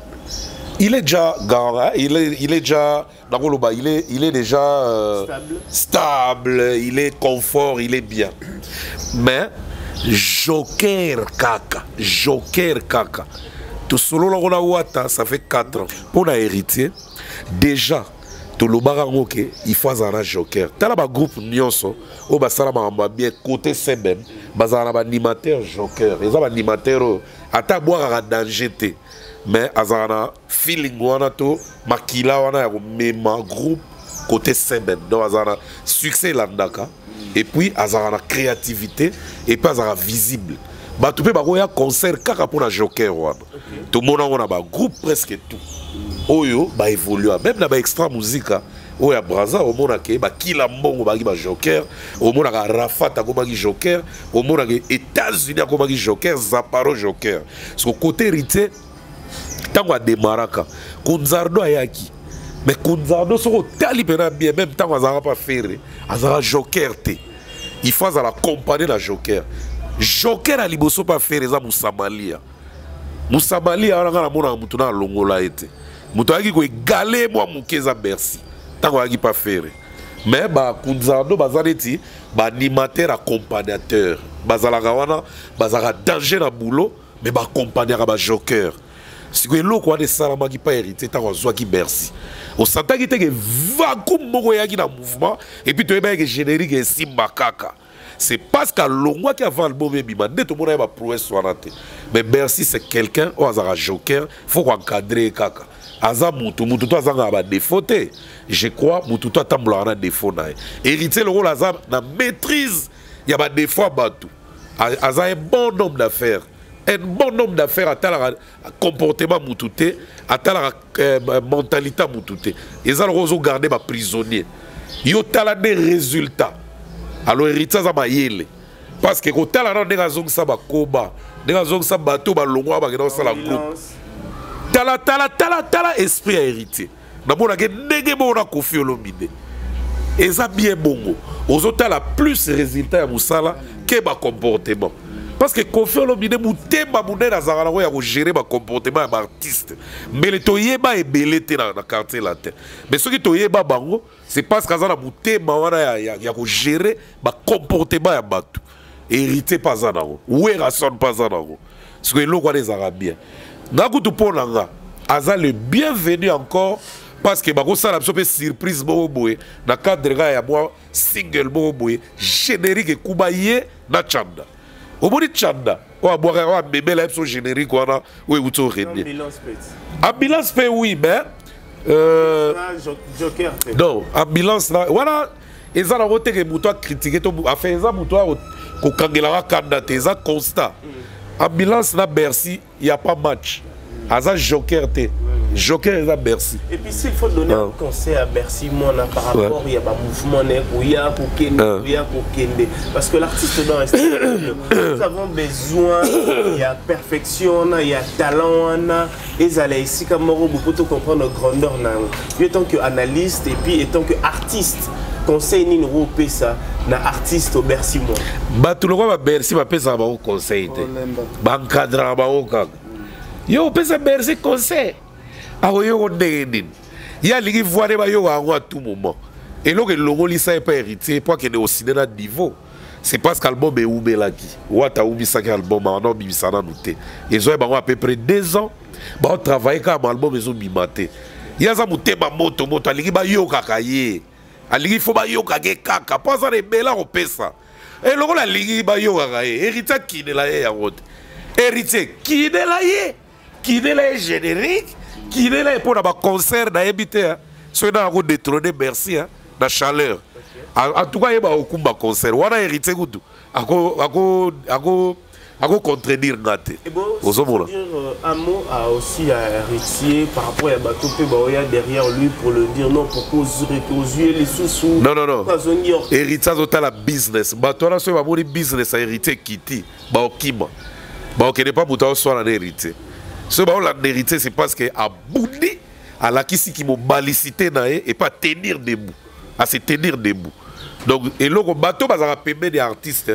[SPEAKER 1] Il est déjà garant, il est déjà stable, il est confort, il est bien. Mais Joker Kaka. Tout solo la Wata, ça fait 4 ans. Pour l'héritier, déjà, tout le barango il faut un Joker. T'as un groupe Nyonso, au Bassalama bien côté Seben, un animateur Joker. Ils ont un animateur à ta boire à danger. mais azana feeling wana to makila wana ya mema groupe côté semaine donc azana succès landaka et puis azana créativité et puis azana visible ba tu peux ba koya concert kaka pour la Joker wana tout monde on a ba groupe presque tout oyo ba évoluer même na ba extra musique oya braza au monde ke ba kila mbongo ba ba Joker au monde ka Rafat ko ba Joker au monde ke États-Unis ko ba Joker Zaparo Joker parce que côté hérité tango a démaraka Kunzardo ayaki mais Kunzardo soko tali pena bien même tango azara pas faire azara Joker te il faut à l'accompagner la Joker Joker a liboso pas faire eza Musamalia on a mona mutu na longola ete mutu aki ko égaler moi mukeza merci tango aki pas faire mais ba Kunzardo bazaleti ba animateur accompagnateur bazalaka wana bazaka danger na boulot mais ba accompagner ba Joker si que loko de salama qui pas hérité tango zwa ki merci au santa ki te que vacuum moko yaki na mouvement et puis to eba que générique et simba kaka c'est parce qu'à l'ongwa qui avant le bon bima dès tout monde a prouesse soirate mais merci c'est quelqu'un au hasard Joker faut encadrer kaka aza mutu to azanga ba défaut je crois mutu to atambla na défaut na hérité le rôle aza na maîtrise il y a ba défaut batu aza un bon homme d'affaires un bon homme d'affaires à la comportement mututé à la mentalité mututé ils ont garder ba prisonnier yo tala des résultats alors héritier ça mayele parce que quand tala na nga zong sa ba koba nga zong sa bato ba longwa ba dans la groupe tala esprit à héritier na bona ke ndenge bona Koffi Olomide et ça bien bongo ozotala plus résultat ya musala que ba comportement parce que Koffi Olomide mutema munene azala ko ya ko gérer ba comportement ya artiste mais le toyeba ebelete na quartier latin mais ce qui toyeba bango c'est parce qu'azala mutema wana ya ko gérer ba comportement ya batu hérité pas zanango ou rason pas zanango ce que loko les arabiens nakutu ponanga aza le bienvenu encore parce que bako sala biso pe surprise bo boye na cadre ya moi single bo boye générique kubaye na chanda au bout de chanda on a boire on a bébé là son générique wana ou uto renie ambulance pe oui mais
[SPEAKER 8] Joker
[SPEAKER 1] non ambulance là voilà ils ont voté que muto critiquer to a fait ça muto ko kangela candidat ça constat ambulance na Bercy il y a pas match aza Joker te Joker est à Bercy.
[SPEAKER 8] Et puis s'il faut donner un conseil à Bercy, moi, par rapport, il y a pas mouvement, il y a Kende, parce que l'artiste doit rester. Nous avons besoin, il y a perfection, il y a talent, et ça ici comme pour tout comprendre notre grandeur. Étant que analyste et puis étant que artiste. Conseil ni nous ça na artiste au Bercy moi.
[SPEAKER 1] Ba tout le monde Bercy va pesa ba conseil te. Ba encadrer ba okak. Yo pesa Bercy conseil. Aoyo ndeni. Ya ligi voir ba yo à tout moment. Et donc le logo lisa est pas hérité pour qu'il est au cinéma de niveau. C'est parce qu'album est oubelaki. Wata oubi ça album non bibisana nouté. Ils ont à peu près 2 ans. Ba travailler comme album ils ont bimaté. Ya za mutema moto ligi ba yo kakaye. Aligi faut ba yo kage kaka pas ça les bela au pesa. Et logo la ligi ba yo kakaye. Hérité qui de la ya route. Hérité qui de la ye. Qui de la générique. Qui est là pour un concert d'habiter, soit dans la détrôner merci la chaleur. En tout cas il y a un concert. On a hérité goudou. À contredire Nate.
[SPEAKER 8] Et bon, un mot a aussi héritier par rapport à bateau derrière lui pour le dire non pour aux yeux les sous.
[SPEAKER 1] Non. Héritier c'est la business. Bateau là c'est un business à héritier Kitty. Ba okima. Ba okene pas pour soit la héritier. Ce que la vérité, c'est parce que à Boudi, à la qui m'a balicité et pas tenir debout, à se tenir debout. Donc, et le bateau, va permettre des artistes,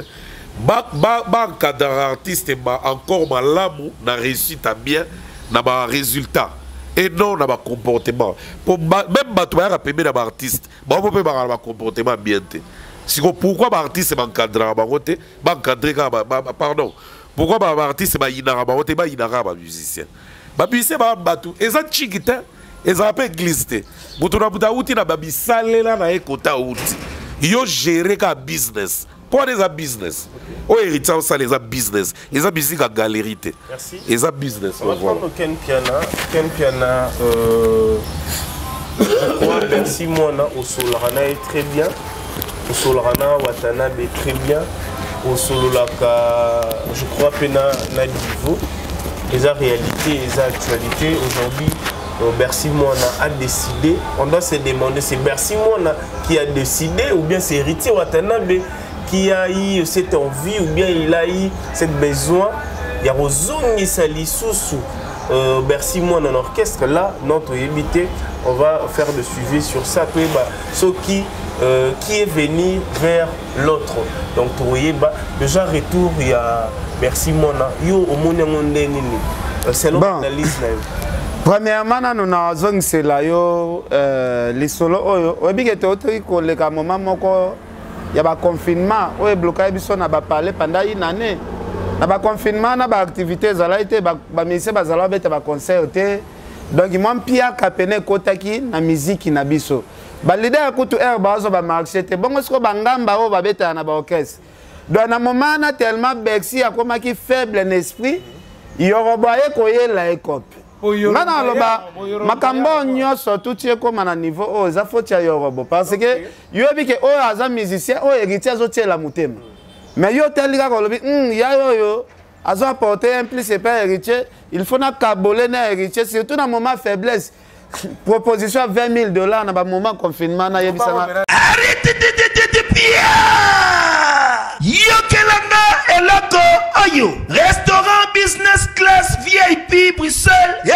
[SPEAKER 1] encadrer artiste, encore malamu, na réussite à bien, na résultat. Et non, na comportement. Même bateau, va permettre des artistes, on peut pas un comportement bien. Si pourquoi l'artiste m'encadrer, pardon. Pourquoi les artistes sont les musiciens? Les musiciens sont les musiciens. Ils sont pas glissés. Ils sont pas glissés. Ils sont gérés comme business. Pour les business. Oh, héritier, ça, les business. Les business à galerie.
[SPEAKER 8] Merci.
[SPEAKER 1] Les business.
[SPEAKER 8] On va prendre Ken Piana. Ken Piana, je crois, merci, moi, au Solarana est très bien. Au Solarana, Watanabe est très bien. Au Sololaka, je crois, Pena Nadivo. Les réalité, les actualités. Aujourd'hui, Bercy Moana a décidé. On doit se demander, c'est Bercy Moana qui a décidé ou bien c'est Héritier Watanabe qui a eu cette envie ou bien il a eu cette besoin. Il y a Rozongi Sali Soussou. Bercy Moana en orchestre. Là, notre évité, on va faire le suivi sur ça. Ce qui est venu vers l'autre. Donc, vous voyez, déjà retour, il y a Bercy Moana. Yo, au monde, selon l'analyse.
[SPEAKER 2] Premièrement, nous avons dit que les solos, il y a un confinement, il y a un blocage, il y a parlé pendant une année. Il y a un confinement, il y a des activités, il y a des concerts. Donc, il y a un pire capene kotaki na musique na biso. Ba leader kutu air bazo ba marché te bongo sko bangamba o ba beta na ba orchestre. Donc na moment na tellement Bercy akoma ki faible en esprit, yoroboye koyela ekop. Ngana loba makambo nyoso tutie koma na niveau o za fotia yorobo parce que yobi ke o aza musicien o héritier azotie la mutema. Mais yo telika ko lobi ya yo azo apporter un plus c'est pas héritier, il faut na kabolé na héritier surtout dans moment faiblesse. Proposition à $20 000 dans le moment confinement.
[SPEAKER 3] Arrêtez de bien. Yokelanga eloko oyo. Restaurant business class VIP Bruxelles. Yeah.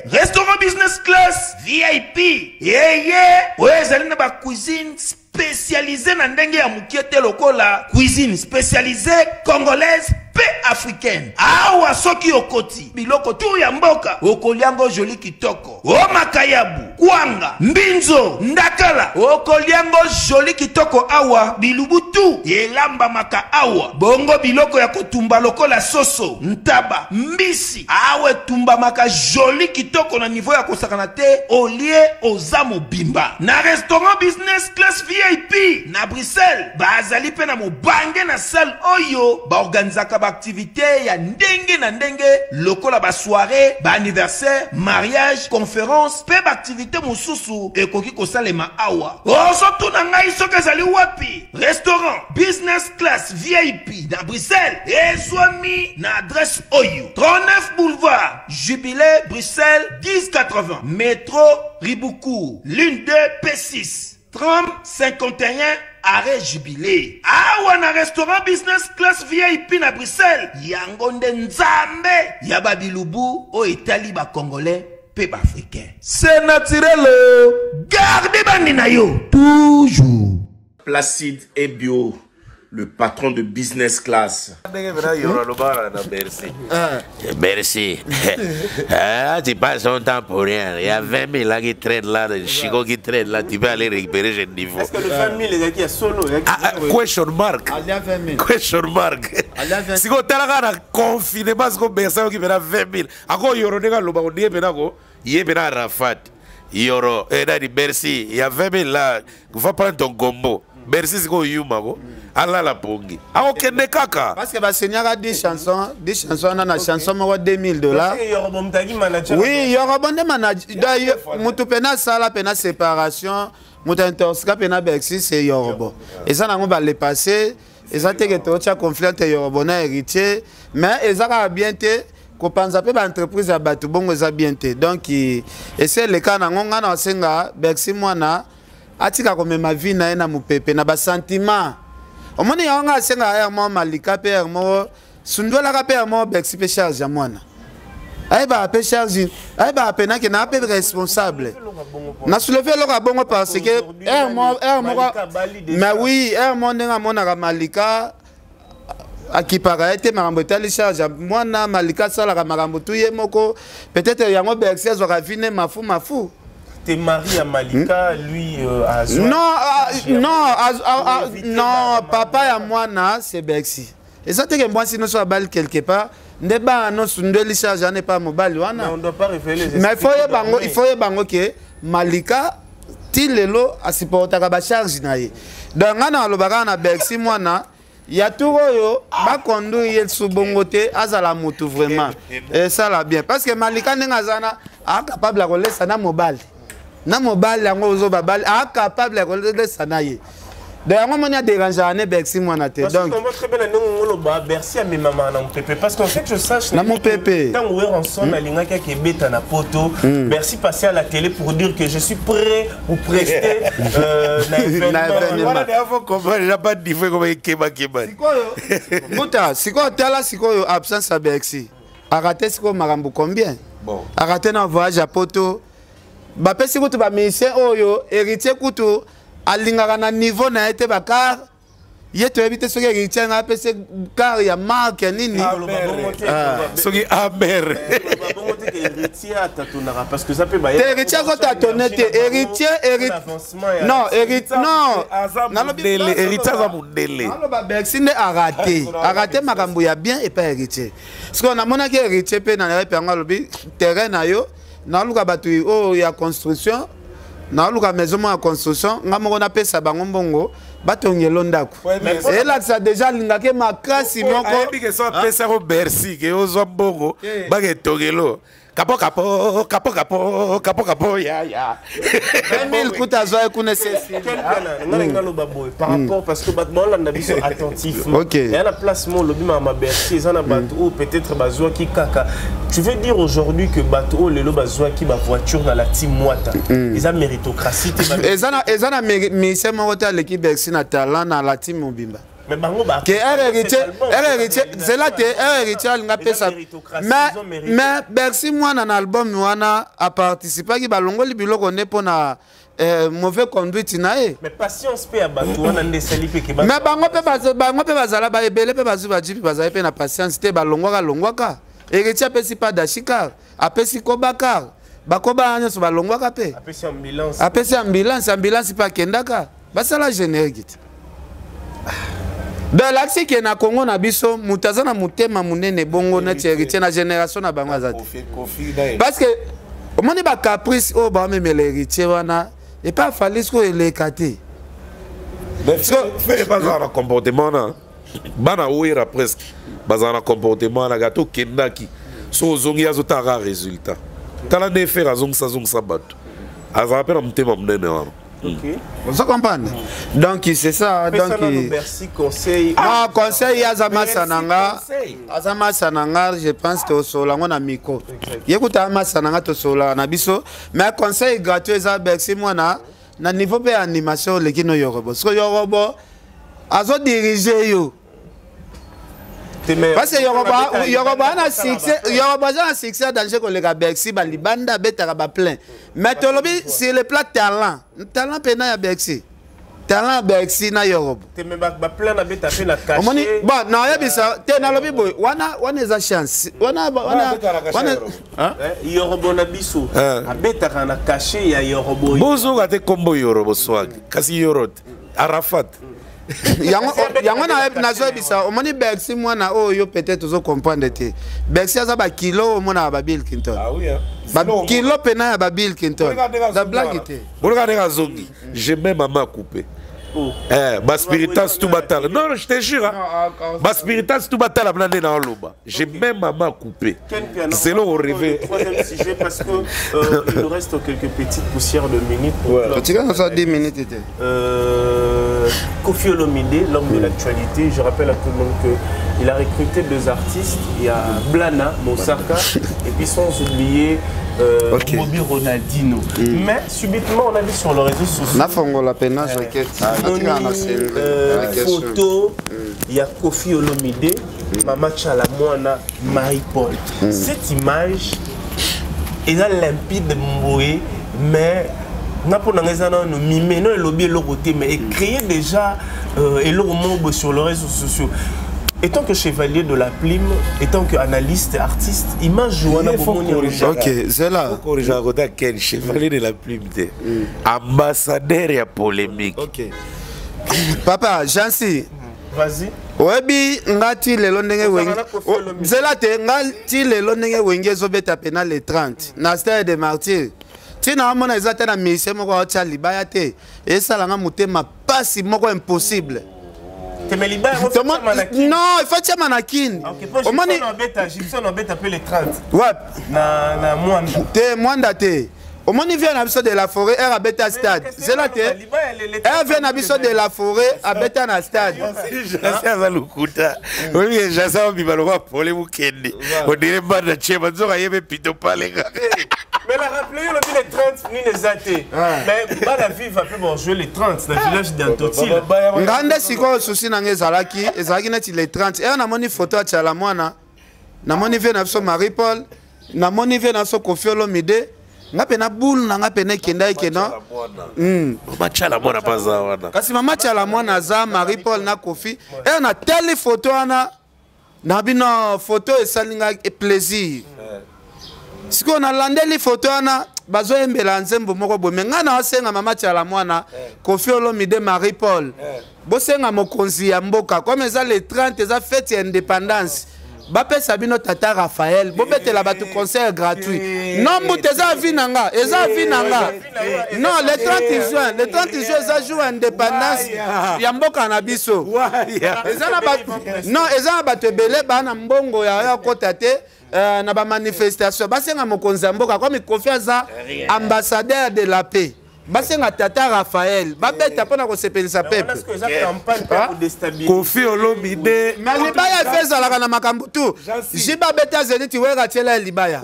[SPEAKER 3] Restaurant business class VIP. Yeah. Ouais, zali na ba cuisine spécialisée na ndenge ya mukiete lokola. Cuisine spécialisée congolaise. Africaine. Awa soki okoti. Biloko tu ya mboka. Okoliango joli kitoko. O makayabu. Kwanga. Mbinzo. Ndakala. Okoliango joli kitoko awa. Bilubutu. Elamba maka awa. Bongo biloko ya kotumba lokola soso. Ntaba. Mbisi. Awe tumba maka joli kitoko na niveau ya kosakana te. Olie ozamo bimba. Na restaurant business class VIP. Na Bruxelles. Bazali pe na mobange na salle oyo. Ba organizaka activité ya ndenge na ndenge lokola ba soirée ba anniversaire mariage conférence pe ba activité mususu ekoki kosalema awa oso tuna ngai soki ezali wapi restaurant business class VIP na Bruxelles ezwami na adresse oyo 39 boulevard Jubilé Bruxelles 1080 métro Riboucourt l'une 2 P6 30 51 arrêt Jubilé. Awa na restaurant business class VIP na Bruxelles. Yangonde nzambe. Yaba bilubu o Italie ba congolais pe ba africain. C'est naturel. Gardez bandi na yo. Toujours.
[SPEAKER 9] Placide et bio. Le patron de business class.
[SPEAKER 6] Merci. Ah, tu passes ton temps pour rien. Il y a 20 000 là qui traînent là, de Chico qui traînent là. Tu peux aller récupérer chez niveau.
[SPEAKER 8] Est-ce que le 20 000 les gars solo?
[SPEAKER 1] Question mark. Question mark. Si vous avez confiné parce que personne qui verra 20 000. Encore yoro nega loba on dit benako. Yé bena Rafat. Yoro. Et là dit merci. Il y a 20 000 là. Il faut prendre ton gombo. Merci c'est quoi yuma go. Allah la pongi. Ah ok ne kaka.
[SPEAKER 2] Parce que bah Seigneur a 10 chansons on a chanson moi $2 000. Oui, yorobon de manager. D'ailleurs, mutu pena sala pena séparation, mutu intoxica pena Bercy c'est yorobo. Et ça on va les passer. Et ça te que tu as conflit entre yorobo na héritier, mais et ça a bien été kopanza pe ba entreprise ya batu bongo za bien été. Donc et c'est le cas na ngonga na senga Bercy mwana atika ko mema vie na ena mupepe na ba sentiment. Omoni yanga senga ayamo malika pe ayamo sundola ka pe ayamo Bercy pe charge ya mwana. Aiba pe charge, aiba pena ke na pe responsable. Na soulever le bongo parce que mais oui, mon ndenga mona ka malika akipara ete marambo tali charge mwana malika sala ka marambo tuye moko peut-être yango Bercy azora vine mafu.
[SPEAKER 8] T'es marié à Malika, lui à
[SPEAKER 2] non, papa et moi, c'est Bercy. Et ça, c'est que moi, si nous sommes balle quelque part, ne pas nous les charges n'est pas mobile.
[SPEAKER 8] On ne doit pas révéler les
[SPEAKER 2] mais il faut que Malika ti lelo asupportaka ba charge na ye donc ngana alobaka na Bercy mwana ya tout oyo ba conduire ye subongo te azala mutu vraiment et ça la bien parce que Malika ndenga zana a capable de laisser na mobile yango ozo babali a capable de laisser na ye d'ailleurs moi on a dérangé à Bercy mwana te donc
[SPEAKER 8] comment très bien nous Bercy à mes mamans na mon pépé parce qu'en fait je sache
[SPEAKER 2] na mon pépé
[SPEAKER 8] quand on rançon na linga qui beta na poto Bercy passé à la télé pour dire que je suis prêt pour prester na événement
[SPEAKER 1] voilà avant comprendre n'a pas dit comme keba
[SPEAKER 2] sikoyo muta sikoyo tala sikoyo absence à Bercy a raté sikoyo marambo combien
[SPEAKER 1] bon
[SPEAKER 2] a raté na voyage à poto ba pesi kutu ba musicien oyo héritier kutu alingaka na niveau na été bakar yeto ebite soki héritier nga pesi car ya marque nini
[SPEAKER 1] soki amer
[SPEAKER 8] parce que ça peut bailler
[SPEAKER 2] héritier ko tatonner héritier non héritier non
[SPEAKER 1] héritier za mundele
[SPEAKER 2] alors ba Bercy ne a raté makambo ya bien et pas héritier parce qu'on a monaki héritier pe na repe nga lobi terrain na yo na luka batu o ya construction na luka maison à construction ngamoko na pesa bango mbongo batongelo ndako et là ça déjà lingake makasi moko
[SPEAKER 1] que ça pesa ko Bercy que ozo mbongo ba ke tongelo Capo ya
[SPEAKER 2] 20 000 kuta zoe kunese
[SPEAKER 8] par rapport parce que battement là n'habite attentif il y a la place mon lobby ma Bercy ça na bateau peut-être bazoa qui kaka tu veux dire aujourd'hui que bateau le bazoa qui ba voiture dans la team moita ils ont méritocratie
[SPEAKER 2] et ça na mais c'est mon hôtel l'équipe Bercy na talent na la team Mobimba
[SPEAKER 8] mais bango ba
[SPEAKER 2] que héritier c'est là que héritier nga pesa mais Bercy moi na album wana a participé ki balongo libilo koné pona mauvais conduite na e
[SPEAKER 8] mais patience pe abatu wana ndesali pe ke ba
[SPEAKER 2] mais bango pe bazala ba ebele pe bazu ba jipi bazala pe na patience te balongwaka héritier pesi pas d'achikar apesi kobakar bakoba nyoso balongwaka pe apesi ambulance pa kendaka basala générique dans l'axe qui est na Congo na biso mutazana mutema munene bongo na héritier na génération na bango azate parce que au moins ba caprice o ba même l'héritier wana et pas fallu ce le caté
[SPEAKER 1] mais fait pas un comportement na bana ouira presque bazana comportement na gato kendaki so zongi azota ra résultat tala ne faire azong sa bato azapela mutema munene wana.
[SPEAKER 2] Okay. Vous comprenez? Donc c'est ça. Donc
[SPEAKER 8] Bercy conseil.
[SPEAKER 2] Ah conseil Azama Sananga. Azama Sananga, je pense que au solango na miko. Yekuta Azama Sananga to sola na biso. Mais conseil gratuit za Bercy moi na niveau pe animation le kino yorobo. Parce que yorobo azo diriger yo. Parce que Yoruba na succès danger que les Bercy balibanda betara ba plein. Mais tolobi c'est le plat talent pena ya Bercy. Talent Bercy na Yoruba.
[SPEAKER 8] Te me ba plein na beta pe na caché.
[SPEAKER 2] Bon, na ya bisa te na lobi boy. Wana eza chance. Wana
[SPEAKER 8] Yoruba na biso. Abeta na caché ya Yoruba.
[SPEAKER 1] Bozo ga te combo Yoruba swag. Kasi Yorot. Arafat.
[SPEAKER 2] yango na zo bisa omoni Bercy mwana oyo peut-être ozo comprendre te Bercy aza ba kilo omona ba Bill Clinton
[SPEAKER 1] ah oui
[SPEAKER 2] ba kilo pena ya ba Bill Clinton da blague te
[SPEAKER 1] bolga de zongi j'ai même maman coupé bas spiritas tout batala non je te jure bas spiritas tout batala blande na loba j'ai même maman coupé c'est le rêve
[SPEAKER 8] troisième sujet parce que il nous reste quelques petites poussières de minutes
[SPEAKER 2] tu as ça 10 minutes était
[SPEAKER 8] Koffi Olomide, l'homme de l'actualité, je rappelle à tout le monde qu'il a recruté 2 artistes, il y a Blana, Mosaka et puis sans oublier Bobby Ronaldinho. Mais subitement on a vu sur le réseau social photo, il y a Koffi Olomide, Mama Chalamwana, Marie-Paul. Cette image est limpide Mboé, mais n'a pas nous mimer non lobby l'autre mais créer déjà et le sur les réseaux sociaux. Étant que chevalier de la plume, étant que analyste, artiste, image jouant
[SPEAKER 2] ok, c'est là.
[SPEAKER 1] Quel chevalier de la plume, ambassadeur et polémique.
[SPEAKER 2] Ok. Papa, Jansi.
[SPEAKER 8] Vas-y.
[SPEAKER 2] Webi ngati lelo ndenge wengi. Zela te ngati lelo ndenge wengi zo beta penal le 30. Na stade de martyr. tina mona ezata na mission moko atia libaya te esalanga motema pasi moko impossible.
[SPEAKER 8] Mais libaya
[SPEAKER 2] non, il faut tia manakini.
[SPEAKER 8] Omoni Gibson embête un peu les 30.
[SPEAKER 2] Ouais.
[SPEAKER 8] Na Mwanda.
[SPEAKER 2] Te Mwanda te. Omoni vient na biso de la forêt à Beta stade. C'est là te. Elle vient na biso de la forêt à Beta na stade.
[SPEAKER 6] C'est ça le kuta. Oui, j'ai ça au bibaloga pour les week-ends. On dirait pas de chema nzoka yebe pito palenga.
[SPEAKER 8] Mais la rappelez le les 30 ni les athées. Mais pas la vie va plus bon jouer les 30 dans le village d'Antotil.
[SPEAKER 2] Ngande siko souci na ngezalaki, ezalaki neti les 30. Et on a moni photo à la mwana. Na moni vient na biso Marie Paul, na moni vient na so Koffi Olomide. Nga pena boule na nga pena kenda ikeno.
[SPEAKER 6] Macha la mwana paza wana.
[SPEAKER 2] Kasi mama cha la mwana za Marie Paul na Koffi. Et on a telle photo ana na bino photo esalinga plaisir. Siko na landeli photo ana bazo embela nzembo moko boye nga na osenga mama cha la mwana Koffi Olomide Marie Paul. Bosenga mokonzi ya mboka comme eza les 30 eza fête ya indépendance. Bapé Sabino Tata Raphaël, bobete la batu concert gratuit. Non, eza vinanga, eza vinanga. Non, le 30 juin, eza jour indépendance. Yamboka na biso. Eza na batu. Non, eza na batu belé bana mbongo ya kota te na ba manifestation. Basenga mokonzi ya mboka comme confiance ambassadeur de la paix. Basenga Tata Raphaël, babeta pona ko sepelisa peuple.
[SPEAKER 8] Est-ce que ça campagne pour déstabiliser?
[SPEAKER 1] Koffi Olomide.
[SPEAKER 2] Mais libaya feza la kana makambu tu. Jiba beta zeniti wera tela libaya.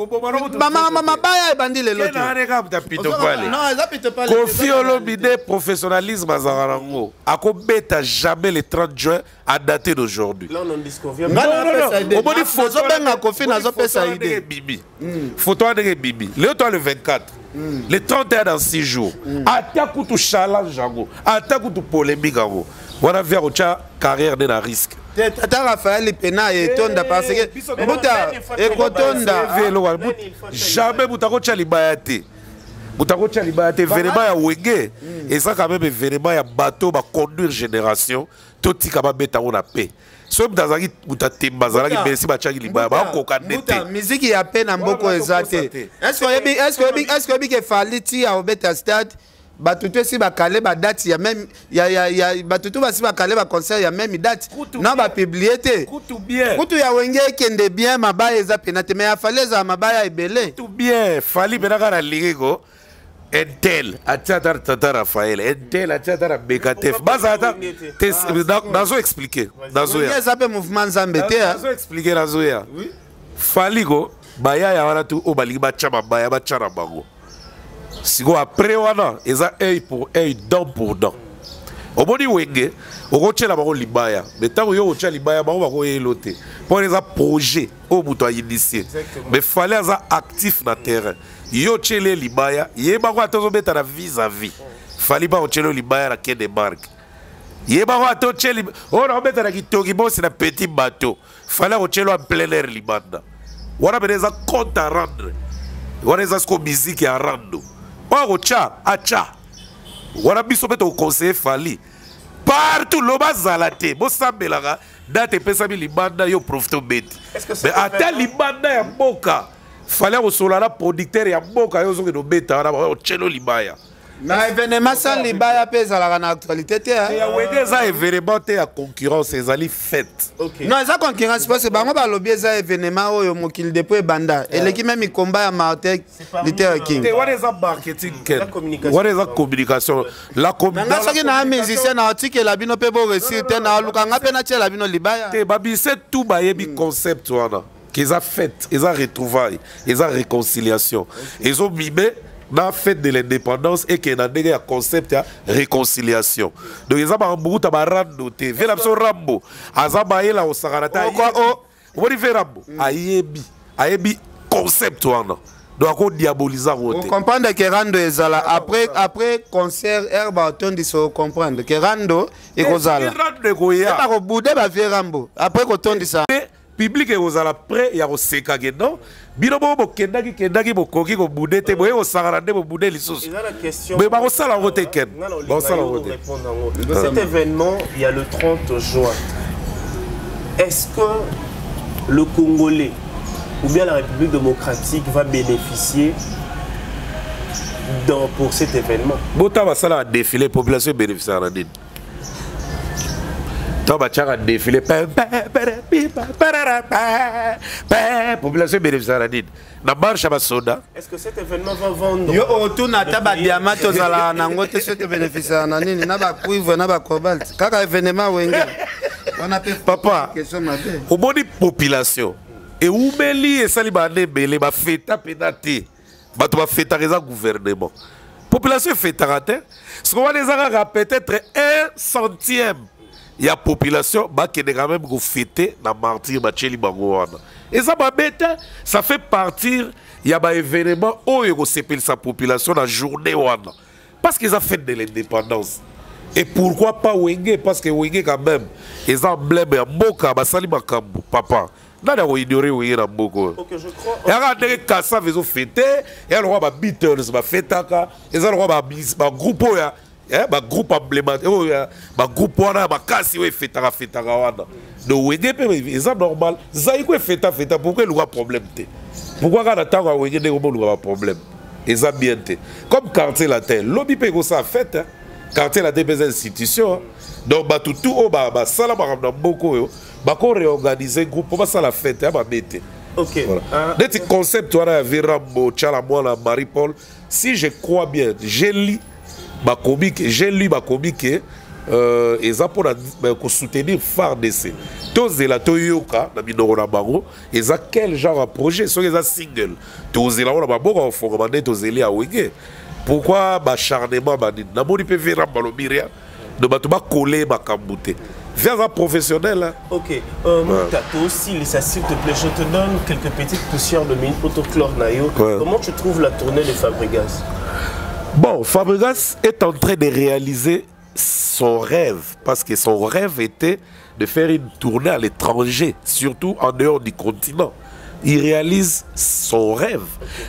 [SPEAKER 2] Mama baya ebandi le loto.
[SPEAKER 1] Non, eza pito pale. Koffi Olomide professionnalisme azarango. Akobeta jamais le 30 juin à dater d'aujourd'hui.
[SPEAKER 8] Là on en disconvient.
[SPEAKER 2] Non. Oboni photo benga Koffi nazo pesa idée.
[SPEAKER 1] Bibi. Photo de Bibi. Le 24. Les 31 dans 6 jours. Attaque tout challenge, attaque tout polémique. On a vu une carrière de risque.
[SPEAKER 2] Tata Raphaël Pena et Tonda parce que Bouta et Kotonda.
[SPEAKER 1] Jamais Bouta Libayate. Bouta Libayate, vraiment ya Wenge. Et ça, quand même, vraiment ya bateau, va conduire génération. Tout ce qui va mettre en paix. So mtazaki mutatemba zalaki merci bachaki libaya ba kokanete
[SPEAKER 2] musique ya peine mboko ezate est-ce que que fallait ti à Beta stade batutu si bakale ba date ya même ya batutu basi bakale ba concert ya même date na ba publier te kutu ya wenge kende bien mabaya eza penate mais ya faleza mabaya ebele
[SPEAKER 1] tout bien fali benaka na ligego Entel, Tata Raphaël, Entel, Tata Bekatef. Bazata, nazo expliquer. Nazo ya.
[SPEAKER 2] Ça mouvement Zambete.
[SPEAKER 1] Nazo expliquer nazo ya. Faligo, baya ya wana tu obali ba chama baya ba chara bango. Sigo après wana, eza œil pour œil, dent pour dent. Oboni wenge, okochela bango libaya. Mais tant yo ocha libaya bango bako yelote. Pour les projets au muto a initié. Mais fallait eza actif na terrain. Yo chele libaya yeba kwa tozo beta na vis-à-vis fali ba ochelo libaya na kende marque yeba kwa to chele on a beta na kitoki bosi na petit bateau fali ochelo en plein air libanda wana beneza compte à rendre wana eza sko musique ya rando wa ocha acha wana biso beta au conseil fali partout loba zalate bo sambelaka date pesa bi libanda yo profito beti mais ata libanda ya mboka fallait au solala producteur ya mboka yo zoke do beta na o chelo libaya
[SPEAKER 2] na événement sans libaya pesa la na actualité te
[SPEAKER 1] ya wenge za événement te ya concurrence ezali fête
[SPEAKER 2] non eza concurrence parce que bango ba lobby za événement oyo mokili depuis banda eleki même combat ya Martin Luther King
[SPEAKER 1] what is a marketing what is a communication la
[SPEAKER 2] communication soki na musicien na article la bino pe bo réussir te na luka ngape na tshela bino libaya
[SPEAKER 1] te babise tout ba yebi concept wana qu'ils ont fait, ils ont retrouvailles, ils ont réconciliation. Ils ont mimé la fête de l'indépendance et qu'il y a un concept de réconciliation. Donc ils ont un bout de rando, ils ont un rambo, ils ont un au Sagarata. Vous voyez rambo, ayebi concept wana. Donc on diabolise.
[SPEAKER 2] Vous comprenez que rando est là après concert herba on se comprendre que rando est là.
[SPEAKER 1] Rando est là.
[SPEAKER 2] Pas au bout de la vie rambo. Après qu'on dit ça.
[SPEAKER 1] Public est aux prêt et à seka non binobo bokendaki kendaki bokoki ko boudete boye au sarande bo boudé les sous mais ba ko sala rote ken ba sala rote.
[SPEAKER 8] Cet événement il y a le 30 juin. Est-ce que le Congolais ou bien la République démocratique va bénéficier pour cet événement.
[SPEAKER 1] Bota va ça défilé, population bénéficiaire en ligne. Tamba défilé, population bénéficiaire en ligne. Na marche à soda.
[SPEAKER 8] Est-ce que cet événement va vendre?
[SPEAKER 2] Yo autour na taba diamant ozala na ngote ce bénéficiaire na nini na ba cuivre na ba cobalt. Kaka événement wenga. On a
[SPEAKER 1] papa. Au bon de population. Et où meli et sali ba nebele ba feta penate. Ba to ba feta reza gouvernement. Population feta raté. Ce qu'on va les avoir peut-être 1 centième. Il y a population qui est quand même fêté dans martyr Macheli Bangoana. Et ça ça fait partir il y a un événement où il s'appelle sa population la journée wana. Parce qu'ils ont fait de l'indépendance. Et pourquoi pas Wenge? Parce que Wenge quand même ils ont emblème à Moka basali makambu papa. Nada ko ignorer Wenge na Mboko. OK, je crois. Et regardez Kassa vezo fêter et le roi ba Beatles ba fêtaka, ils ont le roi ba groupe ya ba groupe emblématique ba groupe wana ba kasi we fetaka wana donc wenge pe c'est normal zayi ko feta pourquoi il y a problème te pourquoi quand attend wenge de ko ba problème et ça bien te comme quartier la terre lobby pe ko ça fête quartier la terre des institutions donc ba tout ba sala ba na mboko yo ba ko réorganiser groupe ba ça la fête ba bete. OK. Voilà. Des concept wana Virambo Tchala moi Marie-Paul si je crois bien j'ai lu j'ai lu ma comique et ça pour soutenir FARDC. Tous les Toyoka, na minoro bango, et ça quel genre de projet, sont les single. Tous les on a beaucoup formé tous les à Wenge. Pourquoi acharnement bani? Na moni pe vera balomiria, de batuma coller ma cambouté. Vers un professionnel.
[SPEAKER 8] OK. Tato aussi, ça s'il te plaît, je te donne quelques petites poussières de mine autochlore nayo. Comment tu trouves la tournée de Fabregas?
[SPEAKER 1] Bon, Fabregas est en train de réaliser son rêve, parce que son rêve était de faire une tournée à l'étranger, surtout en dehors du continent. Il réalise son rêve,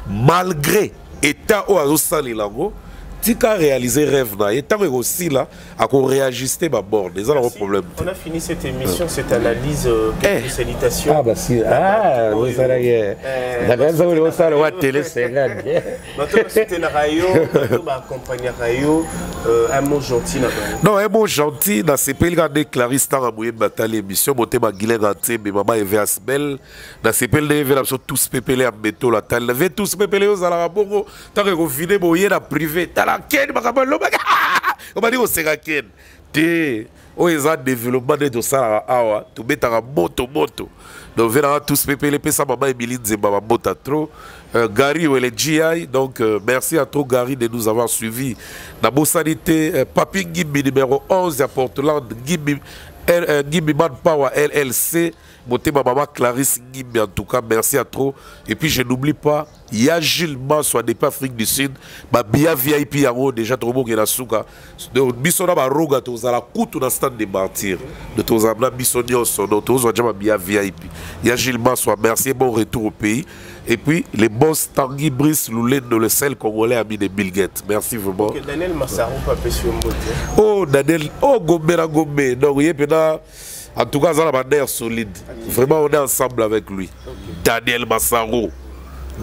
[SPEAKER 1] malgré état où à Lilango, tu as réalisé rêve là, et tant aussi là, à qu'on réajuster ma borne, c'est un problème.
[SPEAKER 8] On a fini cette émission, cette analyse, quelques salutations.
[SPEAKER 1] Ah bah si, ah, vous savez, la grande vous savez, on va télé, c'est grave.
[SPEAKER 8] Maintenant, c'était la Rayo, maintenant, ma compagnie Rayo, un mot gentil là-bas.
[SPEAKER 1] Non, un mot gentil, dans ces pays, regardez Clarisse, dans la moyenne bataille émission, monté ma guilin ganté, mais maman Eve Asbel, dans ces pays, les gens tous pépélés à métaux, la taille, les tous pépélés aux Alabongo, tant que vous finissez, vous voyez la privée, Ken makabalo on va dire au Seraken te o eza développement de ça awa to betara moto donc verra tous pépélé ça maman Emilie Nzemba mota trop Gary ou les GI donc merci à toi Gary de nous avoir suivis na Bossanité Papi Ngimbi numéro 11 à Portland Ngimbi Manpower LLC monté ma maman Clarisse Ngimbi en tout cas merci à trop et puis je n'oublie pas il y a Gilles Mansois depuis Afrique du Sud ma bien VIP yango déjà trop beau que la souka de bisona ba roga to za la coutu na stand de martyr de to za na bisonio son to zo déjà bien VIP il y a Gilles Mansois merci bon retour au pays et puis les boss Tanguy Brice Loulène le sel congolais ami de Bill Gates merci vraiment.
[SPEAKER 8] OK, Daniel Massaro pas sur Mbote.
[SPEAKER 1] Oh Daniel oh Gombe donc il est en tout cas, ça a l'air solide. Vraiment, on est ensemble avec lui. Okay. Daniel Massaro.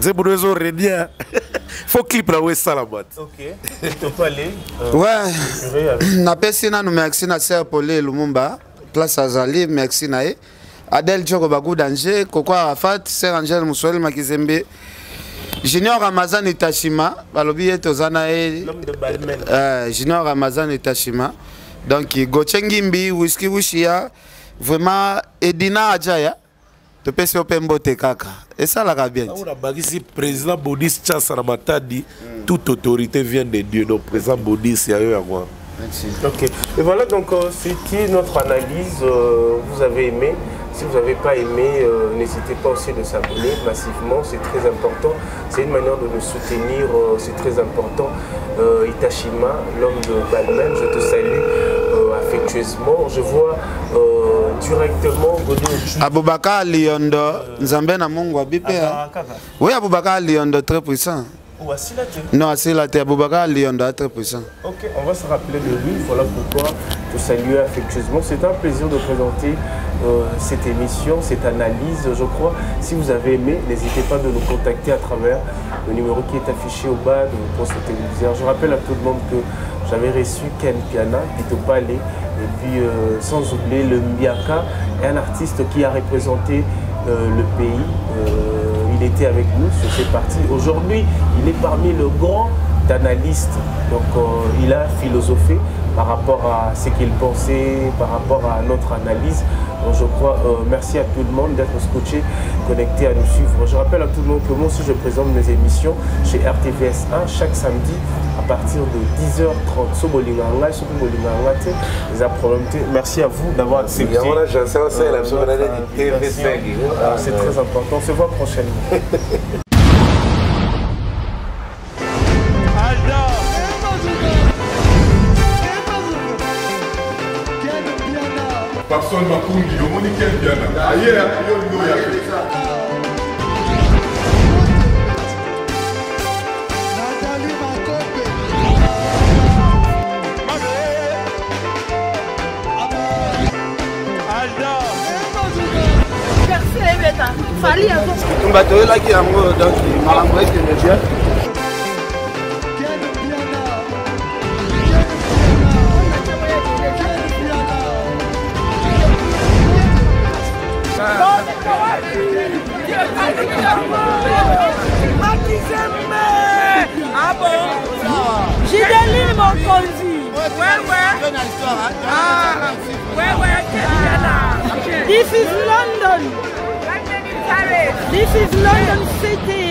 [SPEAKER 1] C'est pour nous réunir. Faut clip là où est ça la boîte.
[SPEAKER 8] OK. Tu peux pas aller.
[SPEAKER 2] Ouais. Na pesina nous merci na sœur Paulé Lumumba. Place Azali merci na Adel Djoko Bagou danger Koko Arafat, sœur Angèle Moussoel Makizembe. Junior Ramazan Itashima, balobi etozana
[SPEAKER 8] l'homme de Balmen.
[SPEAKER 2] Junior Ramazan Itashima. Donc Gochengimbi Whisky Wushia vraiment Edina Adjaya te pèse open bote kaka et ça la bien.
[SPEAKER 1] On a bagisi président Bonis Chassa Ramatadi toute autorité vient de Dieu donc président Bonis y a eu à moi.
[SPEAKER 8] OK. Et voilà donc c'était notre analyse vous avez aimé. Si vous n'avez pas aimé, n'hésitez pas aussi de s'abonner massivement, c'est très important. C'est une manière de nous soutenir, c'est très important. Itashima, l'homme de Balmen, je te salue affectueusement. Je vois directement
[SPEAKER 2] Aboubakar Lyondo, Nzambe na Mungu Abipe. Oui, Aboubakar Lyondo, très puissant.
[SPEAKER 8] Ou Asilaté?
[SPEAKER 2] Non, Asilaté, Aboubaka Lionda, très puissant.
[SPEAKER 8] Ok, on va se rappeler de lui. Voilà pourquoi je salue affectueusement. C'est un plaisir de présenter cette émission, cette analyse. Je crois, si vous avez aimé, n'hésitez pas de nous contacter à travers le numéro qui est affiché au bas de vos postes téléviseurs. Je rappelle à tout le monde que j'avais reçu Ken Piana, Pito Palé, et puis sans oublier le Mbiaka, un artiste qui a représenté le pays. Il était avec nous sur cette partie. Aujourd'hui, il est parmi le grand analystes. Donc il a philosophé par rapport à ce qu'il pensait, par rapport à notre analyse. Donc je crois, merci à tout le monde d'être scotché, connecté à nous suivre. Je rappelle à tout le monde que moi aussi je présente mes émissions chez RTVS 1 chaque samedi à partir de 10h30. Merci à vous d'avoir accepté. C'est très important. On se voit prochainement.
[SPEAKER 7] Personne m'a conduit, le monde est bien. Ailleurs, il y a
[SPEAKER 2] Fali un bateau là qui a donc malambré de l'énergie.
[SPEAKER 5] Ah bon? J'ai des lignes mon conduit. Ouais. Ah, ouais. This is London. This is London City.